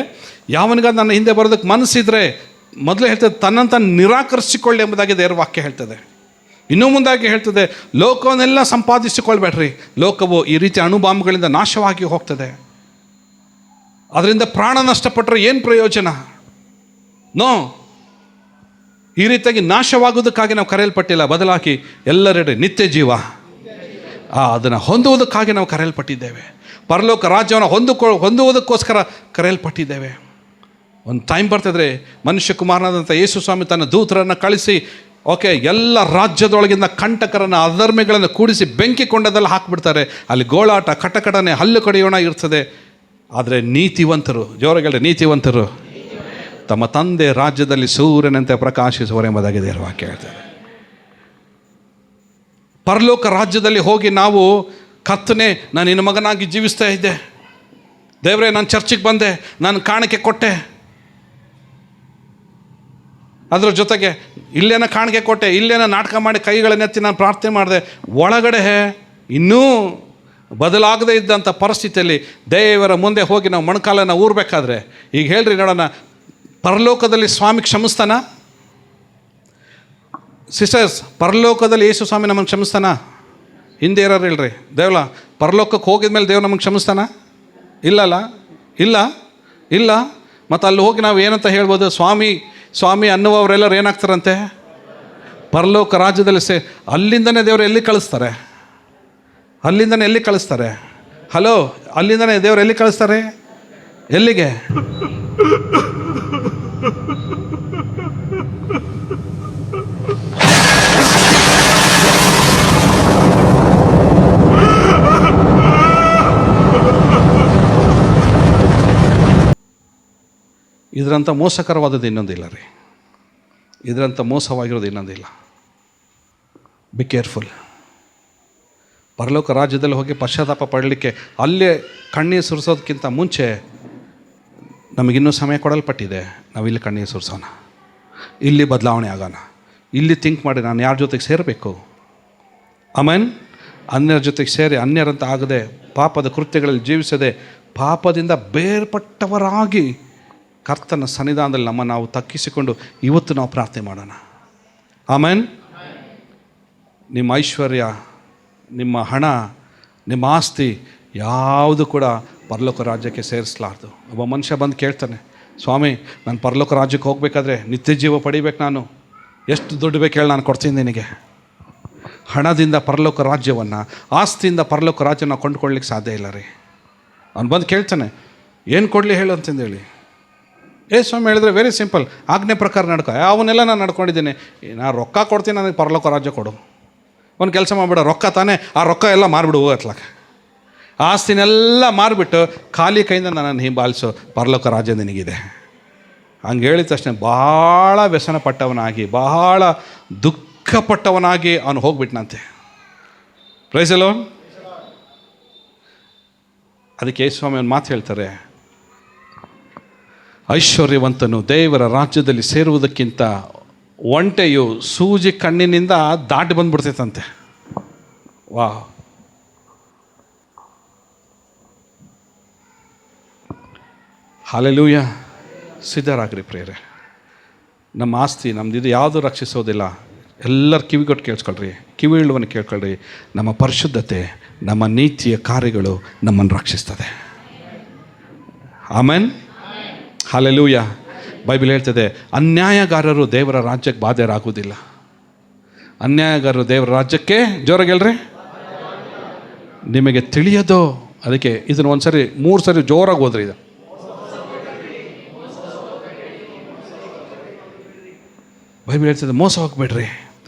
ಯಾವನಿಗಾದ ನನ್ನ ಹಿಂದೆ ಬರೋದಕ್ಕೆ ಮನಸ್ಸಿದ್ರೆ ಮೊದಲೇ ಹೇಳ್ತದೆ ತನ್ನಂತ ನಿರಾಕರಿಸಿಕೊಳ್ಳಿ ಎಂಬುದಾಗಿ ದೇವರ ವಾಕ್ಯ ಹೇಳ್ತದೆ. ಇನ್ನೂ ಮುಂದಾಗಿ ಹೇಳ್ತದೆ, ಲೋಕವನ್ನೆಲ್ಲ ಸಂಪಾದಿಸಿಕೊಳ್ಬೇಡ್ರಿ, ಲೋಕವು ಈ ರೀತಿ ಅಣುಬಾಂಬ್ಗಳಿಂದ ನಾಶವಾಗಿ ಹೋಗ್ತದೆ, ಅದರಿಂದ ಪ್ರಾಣ ನಷ್ಟಪಟ್ಟರೆ ಏನು ಪ್ರಯೋಜನ? ನೋ, ಈ ರೀತಿಯಾಗಿ ನಾಶವಾಗುವುದಕ್ಕಾಗಿ ನಾವು ಕರೆಯಲ್ಪಟ್ಟಿಲ್ಲ, ಬದಲಾಗಿ ಎಲ್ಲರೆಡೆ ನಿತ್ಯ ಜೀವ ಅದನ್ನು ಹೊಂದುವುದಕ್ಕಾಗಿ ನಾವು ಕರೆಯಲ್ಪಟ್ಟಿದ್ದೇವೆ. ಪರಲೋಕ ರಾಜ್ಯವನ್ನು ಹೊಂದುವುದಕ್ಕೋಸ್ಕರ ಕರೆಯಲ್ಪಟ್ಟಿದ್ದೇವೆ. ಒಂದು ಟೈಮ್ ಬರ್ತಿದ್ರೆ ಮನುಷ್ಯ ಕುಮಾರನಾದಂಥ ಯೇಸು ಸ್ವಾಮಿ ತನ್ನ ದೂತರನ್ನು ಕಳಿಸಿ, ಓಕೆ, ಎಲ್ಲ ರಾಜ್ಯದೊಳಗಿಂದ ಕಂಟಕರನ್ನು ಅಧರ್ಮಿಗಳನ್ನು ಕೂಡಿಸಿ ಬೆಂಕಿ ಕೊಂಡದೆಲ್ಲ ಹಾಕಿಬಿಡ್ತಾರೆ. ಅಲ್ಲಿ ಗೋಳಾಟ, ಕಟಕಟನೆ, ಹಲ್ಲು ಕಡಿಯೋಣ ಇರ್ತದೆ. ಆದರೆ ನೀತಿವಂತರು, ಜೋರಾಗಿ ನೀತಿವಂತರು ತಮ್ಮ ತಂದೆ ರಾಜ್ಯದಲ್ಲಿ ಸೂರ್ಯನಂತೆ ಪ್ರಕಾಶಿಸುವರು ಎಂಬುದಾಗಿ ದೇವರ ವಾಕ್ಯ ಹೇಳ್ತಾರೆ. ಪರಲೋಕ ರಾಜ್ಯದಲ್ಲಿ ಹೋಗಿ ನಾವು ಕರ್ತನೇ ನಾನು ನಿನ್ನ ಮಗನಾಗಿ ಜೀವಿಸ್ತಾ ಇದ್ದೆ, ದೇವರೇ ನಾನು ಚರ್ಚಿಗೆ ಬಂದೆ, ನಾನು ಕಾಣಿಕೆ ಕೊಟ್ಟೆ, ಅದರ ಜೊತೆಗೆ ಇಲ್ಲೇನ ಕಾಣಿಕೆ ಕೊಟ್ಟೆ, ಇಲ್ಲೇನ ನಾಟಕ ಮಾಡಿ ಕೈಗಳನ್ನೆತ್ತಿ ನಾನು ಪ್ರಾರ್ಥನೆ ಮಾಡಿದೆ, ಒಳಗಡೆ ಇನ್ನೂ ಬದಲಾಗದೇ ಇದ್ದಂಥ ಪರಿಸ್ಥಿತಿಯಲ್ಲಿ ದೇವರ ಮುಂದೆ ಹೋಗಿ ನಾವು ಮೊಣಕಾಲನ್ನು ಊರಬೇಕಾದ್ರೆ, ಈಗ ಹೇಳ್ರಿ ನೋಡೋಣ, ಪರಲೋಕದಲ್ಲಿ ಸ್ವಾಮಿ ಕ್ಷಮಿಸ್ತಾನ? ಸಿಸ್ಟರ್ಸ್, ಪರಲೋಕದಲ್ಲಿ ಯೇಸು ಸ್ವಾಮಿ ನಮಗೆ ಕ್ಷಮಿಸ್ತಾನ? ಹಿಂದೆ ಇರೋರು ಹೇಳ್ರಿ, ದೇವಲ ಪರಲೋಕಕ್ಕೆ ಹೋಗಿದ ಮೇಲೆ ದೇವ್ರು ನಮಗೆ ಕ್ಷಮಿಸ್ತಾನ? ಇಲ್ಲಲ್ಲ, ಇಲ್ಲ ಇಲ್ಲ. ಮತ್ತು ಅಲ್ಲಿ ಹೋಗಿ ನಾವು ಏನಂತ ಹೇಳ್ಬೋದು? ಸ್ವಾಮಿ ಸ್ವಾಮಿ ಅನ್ನುವವರೆಲ್ಲರೂ ಏನಾಗ್ತಾರಂತೆ? ಪರಲೋಕ ರಾಜ್ಯದಲ್ಲಿ ಅಲ್ಲಿಂದನೇ ದೇವರು ಎಲ್ಲಿ ಕಳಿಸ್ತಾರೆ? ಅಲ್ಲಿಂದನೇ ಎಲ್ಲಿ ಕಳಿಸ್ತಾರೆ? ಹಲೋ, ಅಲ್ಲಿಂದನೇ ದೇವರು ಎಲ್ಲಿ ಕಳಿಸ್ತಾರೆ? ಎಲ್ಲಿಗೆ? ಇದರಂಥ ಮೋಸಕರವಾದದ್ದು ಇನ್ನೊಂದಿಲ್ಲ ರೀ. ಇದರಂಥ ಮೋಸವಾಗಿರೋದು ಇನ್ನೊಂದಿಲ್ಲ. Be careful. ಪರಲೋಕ ರಾಜ್ಯದಲ್ಲಿ ಹೋಗಿ ಪಶ್ಚಾತ್ತಾಪ ಪಡಲಿಕ್ಕೆ ಅಲ್ಲೇ ಕಣ್ಣೀರು ಸುರಿಸೋದಕ್ಕಿಂತ ಮುಂಚೆ ನಮಗಿನ್ನೂ ಸಮಯ ಕೊಡಲ್ಪಟ್ಟಿದೆ. ನಾವು ಇಲ್ಲಿ ಕಣ್ಣೀರು ಸುರಿಸೋಣ, ಇಲ್ಲಿ ಬದಲಾವಣೆ ಆಗೋಣ, ಇಲ್ಲಿ ಥಿಂಕ್ ಮಾಡಿ ನಾನು ಯಾರ ಜೊತೆಗೆ ಸೇರಬೇಕು. ಆಮೇನ್. ಅನ್ಯರ ಜೊತೆಗೆ ಸೇರಿ ಅನ್ಯರಂತ ಆಗದೆ, ಪಾಪದ ಕೃತ್ಯಗಳಲ್ಲಿ ಜೀವಿಸದೆ, ಪಾಪದಿಂದ ಬೇರ್ಪಟ್ಟವರಾಗಿ ಕರ್ತನ ಸನ್ನಿಧಾನದಲ್ಲಿ ನಮ್ಮ ನಾವು ತಗ್ಗಿಸಿಕೊಂಡು ಇವತ್ತು ನಾವು ಪ್ರಾರ್ಥನೆ ಮಾಡೋಣ. ಆಮೇನ್. ನಿಮ್ಮ ಐಶ್ವರ್ಯ, ನಿಮ್ಮ ಹಣ, ನಿಮ್ಮ ಆಸ್ತಿ ಯಾವುದು ಕೂಡ ಪರಲೋಕ ರಾಜ್ಯಕ್ಕೆ ಸೇರಿಸಲಾರ್ದು. ಒಬ್ಬ ಮನುಷ್ಯ ಬಂದು ಕೇಳ್ತಾನೆ, ಸ್ವಾಮಿ ನಾನು ಪರಲೋಕ ರಾಜ್ಯಕ್ಕೆ ಹೋಗ್ಬೇಕಾದ್ರೆ ನಿತ್ಯ ಜೀವ ಪಡಿಬೇಕು, ನಾನು ಎಷ್ಟು ದುಡ್ಡು ಬೇಕು ಹೇಳಿ, ನಾನು ಕೊಡ್ತೀನಿ ನಿನಗೆ. ಹಣದಿಂದ ಪರಲೋಕ ರಾಜ್ಯವನ್ನು, ಆಸ್ತಿಯಿಂದ ಪರಲೋಕ ರಾಜ್ಯನ ಕೊಂಡುಕೊಳ್ಳಿಕ್ಕೆ ಸಾಧ್ಯ ಇಲ್ಲ ರೀ. ಅವ್ನು ಬಂದು ಕೇಳ್ತಾನೆ, ಏನು ಕೊಡಲಿ ಹೇಳು ಅಂತಂದೇಳಿ. ಸ್ವಾಮಿ ಹೇಳಿದ್ರೆ ವೆರಿ ಸಿಂಪಲ್, ಆಜ್ಞೆ ಪ್ರಕಾರ ನಡ್ಕೊ. ಅವನ್ನೆಲ್ಲ ನಾನು ನಡ್ಕೊಂಡಿದ್ದೀನಿ, ನಾನು ರೊಕ್ಕ ಕೊಡ್ತೀನಿ, ನನಗೆ ಪರಲೋಕ ರಾಜ್ಯ ಕೊಡು. ಒಂದು ಕೆಲಸ ಮಾಡಿಬಿಡ, ರೊಕ್ಕ ತಾನೇ, ಆ ರೊಕ್ಕ ಎಲ್ಲ ಮಾರಿಬಿಡು ಅತ್ಲಾಕ. ಆಸ್ತಿನೆಲ್ಲ ಮಾರಿಬಿಟ್ಟು ಖಾಲಿ ಕೈಯಿಂದ ನನ್ನನ್ನು ಹಿಂಬಾಲಿಸು, ಪರಲೋಕ ರಾಜ್ಯ ನಿನಗಿದೆ. ಹಂಗೆ ಹೇಳಿದ ತಕ್ಷಣ ಭಾಳ ವ್ಯಸನ ಪಟ್ಟವನಾಗಿ, ಬಹಳ ದುಃಖಪಟ್ಟವನಾಗಿ ಅವನು ಹೋಗ್ಬಿಟ್ನಂತೆ. Price alone. ಅದಕ್ಕೆ ಯೇಸುಸ್ವಾಮಿ ಒಂದು ಮಾತು ಹೇಳ್ತಾರೆ, ಐಶ್ವರ್ಯವಂತನು ದೇವರ ರಾಜ್ಯದಲ್ಲಿ ಸೇರುವುದಕ್ಕಿಂತ ಒಂಟೆಯು ಸೂಜಿ ಕಣ್ಣಿನಿಂದ ದಾಟಿ ಬಂದ್ಬಿಡ್ತೈತಂತೆ. ವಾ, ಹಲ್ಲೆಲೂಯಾ. ಸಿದ್ಧರಾಗ್ರಿ ಪ್ರಿಯರೇ. ನಮ್ಮ ಆಸ್ತಿ ನಮ್ಮದಿದು ಯಾವುದೂ ರಕ್ಷಿಸೋದಿಲ್ಲ. ಎಲ್ಲರೂ ಕಿವಿಗೊಟ್ಟು ಕೇಳಿಸ್ಕೊಳ್ರಿ, ಕಿವಿ ಇಳುವನ್ನು ಕೇಳ್ಕೊಳ್ರಿ. ನಮ್ಮ ಪರಿಶುದ್ಧತೆ, ನಮ್ಮ ನೀತಿಯ ಕಾರ್ಯಗಳು ನಮ್ಮನ್ನು ರಕ್ಷಿಸ್ತದೆ. ಆಮೆನ್. ಹಲ್ಲೆಲೂಯಾ. ಬೈಬಲ್ ಹೇಳ್ತದೆ, ಅನ್ಯಾಯಗಾರರು ದೇವರ ರಾಜ್ಯಕ್ಕೆ ಬಾಧ್ಯರಾಗುವುದಿಲ್ಲ. ಅನ್ಯಾಯಗಾರರು ದೇವರ ರಾಜ್ಯಕ್ಕೆ, ಜೋರಾಗಿ ಹೇಳ್ರಿ, ನಿಮಗೆ ತಿಳಿಯೋದು. ಅದಕ್ಕೆ ಇದನ್ನು ಒಂದು ಸರಿ 3 ಸರಿ ಜೋರಾಗಿ ಹೋದ್ರಿ. ಇದು ಬೈಬಲ್ ಹೇಳ್ತದೆ, ಮೋಸ ಹೋಗ್ಬೇಡ್ರಿ.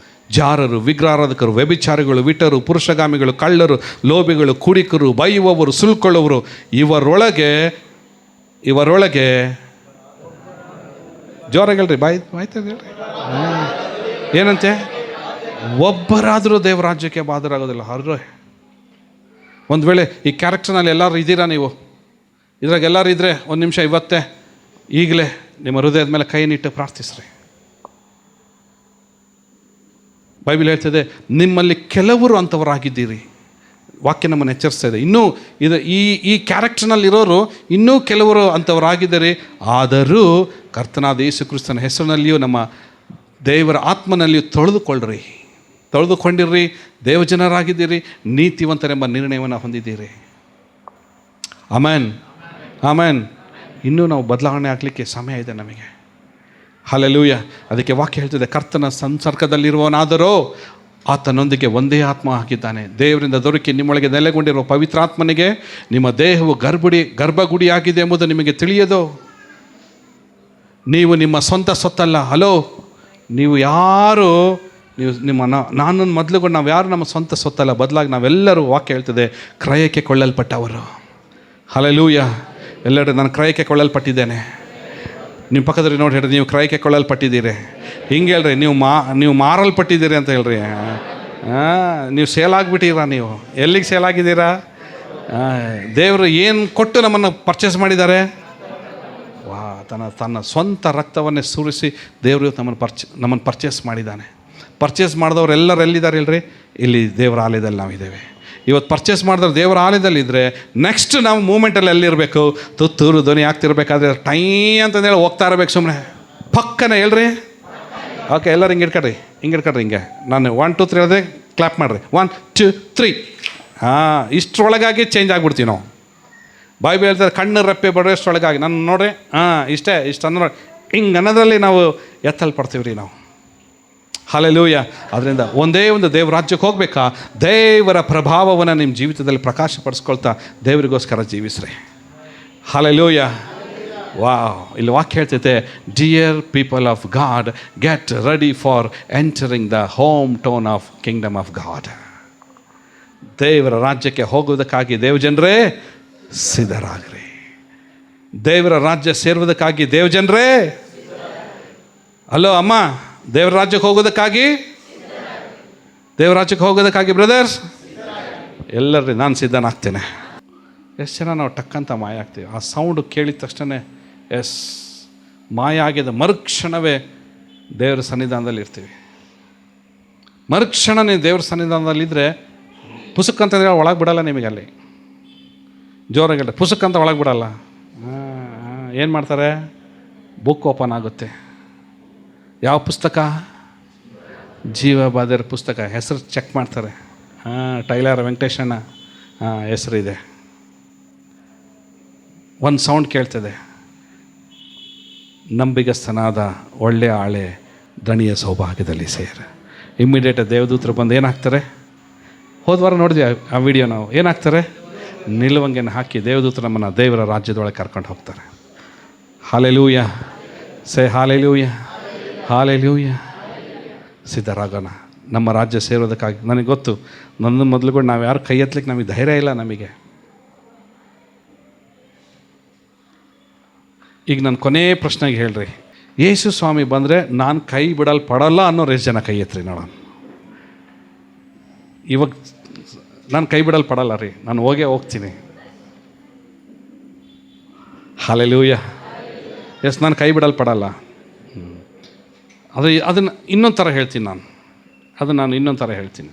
ಜಾರರು, ವಿಗ್ರಹಾರಾಧಕರು, ವ್ಯಭಿಚಾರಿಗಳು, ವಿಟರು, ಪುರುಷಗಾಮಿಗಳು, ಕಳ್ಳರು, ಲೋಭಿಗಳು, ಕುಡಿಕರು, ಬೈಯುವವರು, ಸುಲ್ಕೊಳ್ಳುವರು, ಇವರೊಳಗೆ ಜೋರಾಗಿ ಹೇಳ್ರಿ, ಬಾಯ್ತದೆ ಹೇಳ್ರಿ, ಏನಂತೆ, ಒಬ್ಬರಾದರೂ ದೇವ ರಾಜ್ಯಕ್ಕೆ ಬಾಧ್ಯರಾಗೋದಿಲ್ಲ. ಹರ್ರೆ, ಒಂದು ವೇಳೆ ಈ ಕ್ಯಾರೆಕ್ಟರ್ನಲ್ಲಿ ಎಲ್ಲರೂ ಇದ್ದೀರಾ, ನೀವು ಇದ್ರಾಗ ಎಲ್ಲರೂ ಇದ್ದರೆ ಒಂದು ನಿಮಿಷ ಇವತ್ತೇ ಈಗಲೇ ನಿಮ್ಮ ಹೃದಯದ ಮೇಲೆ ಕೈನಿಟ್ಟು ಪ್ರಾರ್ಥಿಸ್ರಿ. ಬೈಬಲ್ ಹೇಳ್ತದೆ, ನಿಮ್ಮಲ್ಲಿ ಕೆಲವರು ಅಂಥವರಾಗಿದ್ದೀರಿ. ವಾಕ್ಯ ನಮ್ಮನ್ನು ಎಚ್ಚರಿಸ್ತಾ ಇದೆ. ಇನ್ನೂ ಇದು ಈ ಕ್ಯಾರೆಕ್ಟರ್ನಲ್ಲಿರೋರು ಇನ್ನೂ ಕೆಲವರು ಅಂಥವರಾಗಿದ್ದಾರೆ. ಆದರೂ ಕರ್ತನಾದ ಯೇಸು ಕ್ರಿಸ್ತನ ಹೆಸರಿನಲ್ಲಿಯೂ ನಮ್ಮ ದೇವರ ಆತ್ಮನಲ್ಲಿಯೂ ತೊಳೆದುಕೊಂಡಿರ್ರಿ, ದೇವಜನರಾಗಿದ್ದೀರಿ, ನೀತಿವಂತರೆಂಬ ನಿರ್ಣಯವನ್ನು ಹೊಂದಿದ್ದೀರಿ. Amen, amen. ಇನ್ನೂ ನಾವು ಬದಲಾವಣೆ ಆಗಲಿಕ್ಕೆ ಸಮಯ ಇದೆ ನಮಗೆ. ಹಲ್ಲೆಲೂಯ. ಅದಕ್ಕೆ ವಾಕ್ಯ ಹೇಳ್ತಿದೆ, ಕರ್ತನ ಸಂಸರ್ಗದಲ್ಲಿರುವವನಾದರೋ ಆತನೊಂದಿಗೆ ಒಂದೇ ಆತ್ಮ ಆಗಿದ್ದಾನೆ. ದೇವರಿಂದ ದೊರಕಿ ನಿಮ್ಮೊಳಗೆ ನೆಲೆಗೊಂಡಿರುವ ಪವಿತ್ರಾತ್ಮನಿಗೆ ನಿಮ್ಮ ದೇಹವು ಗರ್ಭಗುಡಿಯಾಗಿದೆ ಎಂಬುದು ನಿಮಗೆ ತಿಳಿಯದೋ? ನೀವು ನಿಮ್ಮ ಸ್ವಂತ ಸೊತ್ತಲ್ಲ. ಹಲೋ, ನೀವು ಯಾರು, ನೀವು ನನ್ನನ್ನು ಮೊದಲುಗೊಂಡು ನಾವು ಯಾರು ನಮ್ಮ ಸ್ವಂತ ಸೊತ್ತಲ್ಲ. ಬದಲಾಗಿ ನಾವೆಲ್ಲರೂ, ವಾಕ್ಯ ಹೇಳ್ತದೆ, ಕ್ರಯಕ್ಕೆ ಕೊಳ್ಳಲ್ಪಟ್ಟವರು. ಹಲ್ಲೆಲೂಯ. ಎಲ್ಲರೂ ನಾನು ಕ್ರಯಕ್ಕೆ ಕೊಳ್ಳಲ್ಪಟ್ಟಿದ್ದೇನೆ. ನಿಮ್ಮ ಪಕ್ಕದಲ್ಲಿ ನೋಡಿ ಹೇಳ್ರಿ, ನೀವು ಕ್ರಯಕ್ಕೆ ಕೊಳ್ಳಲ್ಪಟ್ಟಿದ್ದೀರಿ. ಹಿಂಗೆ ಹೇಳ್ರಿ, ನೀವು ಮಾರಲ್ಪಟ್ಟಿದ್ದೀರಿ ಅಂತ ಹೇಳ್ರಿ. ನೀವು ಸೇಲಾಗಿಬಿಟ್ಟಿರಾ. ನೀವು ಎಲ್ಲಿಗೆ ಸೇಲಾಗಿದ್ದೀರಾ? ದೇವರು ಏನು ಕೊಟ್ಟು ನಮ್ಮನ್ನು ಪರ್ಚೇಸ್ ಮಾಡಿದ್ದಾರೆ? ವಾ, ತನ್ನ ಸ್ವಂತ ರಕ್ತವನ್ನೇ ಸುರಿಸಿ ದೇವರು ನಮ್ಮನ್ನು ಪರ್ಚೇಸ್ ಮಾಡಿದ್ದಾನೆ. ಪರ್ಚೇಸ್ ಮಾಡಿದವ್ರು ಎಲ್ಲರೂ ಎಲ್ಲಿದ್ದಾರೆ ಇಲ್ರಿ? ಇಲ್ಲಿ ದೇವರ ಆಲಯದಲ್ಲಿ ನಾವಿದ್ದೇವೆ. ಇವತ್ತು ಪರ್ಚೇಸ್ ಮಾಡಿದ್ರೆ ದೇವರ ಆಲಯದಲ್ಲಿ ಇದ್ದರೆ ನೆಕ್ಸ್ಟ್ ನಾವು ಮೂಮೆಂಟಲ್ಲಿ ಎಲ್ಲಿರಬೇಕು, ತುತ್ತೂರು ಧ್ವನಿ ಆಗ್ತಿರ್ಬೇಕಾದ್ರೆ ಟೈ ಅಂತಂದೇಳಿ ಹೋಗ್ತಾ ಇರಬೇಕು ಸುಮ್ಮನೆ ಪಕ್ಕನೆ ಹೇಳ್ರಿ. ಓಕೆ, ಎಲ್ಲರೂ ಹಿಂಗೆ ಇಟ್ಕೊಡ್ರಿ, ಹಿಂಗೆ ನಾನು 1 2 3 ಹೇಳಿದೆ ಕ್ಲಾಪ್ ಮಾಡಿರಿ. 1 2 3. ಹಾಂ, ಇಷ್ಟರೊಳಗಾಗಿ ಚೇಂಜ್ ಆಗಿಬಿಡ್ತೀವಿ ನಾವು. ಬೈಬಲ್ ಹೇಳ್ತಾರೆ ಕಣ್ಣು ರೆಪ್ಪೆ ಬರೋಷ್ಟರೊಳಗಾಗಿ ನಾನು ನೋಡ್ರಿ, ಇಷ್ಟೇ ಅನ್ನೋ ಹಿಂಗೆ ಅನ್ನೋದ್ರಲ್ಲಿ ನಾವು ಎತ್ತಲ್ಪಡ್ತೀವಿ ರೀ ನಾವು. ಹಲ್ಲೆಲೂಯಾ. ಅದರಿಂದ ಒಂದೇ ಒಂದು ದೇವ್ರ ರಾಜ್ಯಕ್ಕೆ ಹೋಗ್ಬೇಕಾ, ದೇವರ ಪ್ರಭಾವವನ್ನು ನಿಮ್ಮ ಜೀವಿತದಲ್ಲಿ ಪ್ರಕಾಶಪಡಿಸ್ಕೊಳ್ತಾ ದೇವರಿಗೋಸ್ಕರ ಜೀವಿಸ್ರಿ. ಹಲ್ಲೆಲೂಯಾ. ವಾವ್, ಇಲ್ಲಿ ವಾಕ್ಯ ಹೇಳ್ತೈತೆ, dear people of God, get ready for entering the home town of kingdom of God. ದೇವರ ರಾಜ್ಯಕ್ಕೆ ಹೋಗುವುದಕ್ಕಾಗಿ ದೇವಜನರೇ ಸಿದ್ಧರಾಗ್ರಿ. ದೇವರ ರಾಜ್ಯ ಸೇರುವುದಕ್ಕಾಗಿ ದೇವಜನರೇ, ಅಲ್ಲೋ ಅಮ್ಮ, ದೇವರ ರಾಜ್ಯಕ್ಕೆ ಹೋಗೋದಕ್ಕಾಗಿ ಬ್ರದರ್ಸ್ ಎಲ್ಲರೂ ನಾನು ಸಿದ್ಧನಾಗ್ತೇನೆ. ಎಷ್ಟು ಜನ ನಾವು ಟಕ್ಕಂತ ಮಾಯ ಆಗ್ತೀವಿ. ಆ ಸೌಂಡು ಕೇಳಿದ ತಕ್ಷಣ ಮಾಯ ಆಗಿದ ಮರುಕ್ಷಣವೇ ದೇವರ ಸನ್ನಿಧಾನದಲ್ಲಿ ಇರ್ತೀವಿ. ಮರುಕ್ಷಣ ನೀವು ದೇವ್ರ ಸನ್ನಿಧಾನದಲ್ಲಿದ್ದರೆ ಪುಸ್ತಕ ಅಂತಂದರೆ ಒಳಗೆ ಬಿಡಲ್ಲ ನಿಮಗೆ. ಅಲ್ಲಿ ಜೋರಾಗಿ ಪುಸ್ತಕ ಅಂತ ಒಳಗೆ ಬಿಡಲ್ಲ. ಏನು ಮಾಡ್ತಾರೆ, ಬುಕ್ ಓಪನ್ ಆಗುತ್ತೆ. ಯಾವ ಪುಸ್ತಕ? ಜೀವಬಾಧ್ಯರ ಪುಸ್ತಕ. ಹೆಸರು ಚೆಕ್ ಮಾಡ್ತಾರೆ. ಟೈಲರ್ ವೆಂಕಟೇಶಣ್ಣ ಹೆಸರಿದೆ. ಒಂದು ಸೌಂಡ್ ಕೇಳ್ತದೆ, ನಂಬಿಗಸ್ತನಾದ ಒಳ್ಳೆಯ ಆಳೆ ದಣಿಯ ಸೌಭಾಗ್ಯದಲ್ಲಿ ಸೇರ. ಇಮ್ಮಿಡಿಯೇಟ್ ದೇವದೂತರು ಬಂದು ಏನಾಗ್ತಾರೆ, ಹೋದ್ವಾರ ನೋಡಿದ್ವಿ ಆ ವಿಡಿಯೋ ನಾವು, ಏನಾಗ್ತಾರೆ, ನಿಲುವಂಗೆಯನ್ನು ಹಾಕಿ ದೇವದೂತರು ನಮ್ಮನ್ನು ದೇವರ ರಾಜ್ಯದೊಳಗೆ ಕರ್ಕೊಂಡು ಹೋಗ್ತಾರೆ. ಹಾಲೆಲೂಯ, ಸೇ ಹಾಲೆಲೂಯ, ಹಾಲೆಲೂಯ. ಸಿದ್ಧರಾಗೋಣ ನಮ್ಮ ರಾಜ್ಯ ಸೇರೋದಕ್ಕಾಗಿ. ನನಗೆ ಗೊತ್ತು, ನನ್ನ ಮೊದಲುಗಳು ನಾವು ಯಾರು ಕೈ ಎತ್ತಲಿಕ್ಕೆ ನಮಗೆ ಧೈರ್ಯ ಇಲ್ಲ. ನಮಗೆ ಈಗ ನನ್ನ ಕೊನೆ ಪ್ರಶ್ನೆಗೆ ಹೇಳ್ರಿ, ಯೇಸು ಸ್ವಾಮಿ ಬಂದರೆ ನಾನು ಕೈ ಬಿಡಲ್ಪಡಲ್ಲ ಅನ್ನೋರು ಎಷ್ಟು ಜನ ಕೈ ಎತ್ತರಿ ನೋಡೋಣ. ಇವಾಗ ನಾನು ಕೈ ಬಿಡಲ್ಪಡಲ್ಲ ರೀ, ನಾನು ಹೋಗ್ತೀನಿ. ಹಲ್ಲೆಲೂಯ. ನಾನು ಕೈ ಬಿಡಲ್ಪಡಲ್ಲ. ಅದನ್ನು ಇನ್ನೊಂದು ಥರ ಹೇಳ್ತೀನಿ ನಾನು ಇನ್ನೊಂದು ಥರ ಹೇಳ್ತೀನಿ.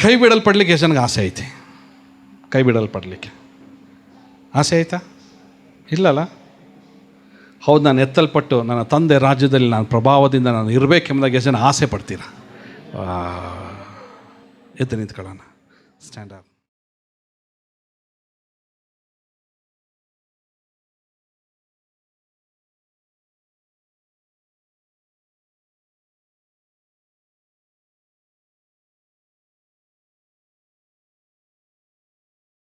ಕೈ ಬಿಡಲ್ಪಡ್ಲಿಕ್ಕೆ ಎಷ್ಟು ಜನಗೆ ಆಸೆ ಐತಿ? ಕೈ ಬಿಡಲ್ಪಡಲಿಕ್ಕೆ ಆಸೆ ಆಯ್ತಾ? ಇಲ್ಲಲ್ಲ. ಹೌದು, ನಾನು ಎತ್ತಲ್ಪಟ್ಟು ನನ್ನ ತಂದೆ ರಾಜ್ಯದಲ್ಲಿ ನಾನು ಪ್ರಭಾವದಿಂದ ನಾನು ಇರಬೇಕೆಂಬುದಾಗಿ ಎಷ್ಟು ಜನ ಆಸೆ ಪಡ್ತೀರಾ? ಎದ್ದು ನಿಂತ್ಕೊಳ್ಳೋಣ. Stand up.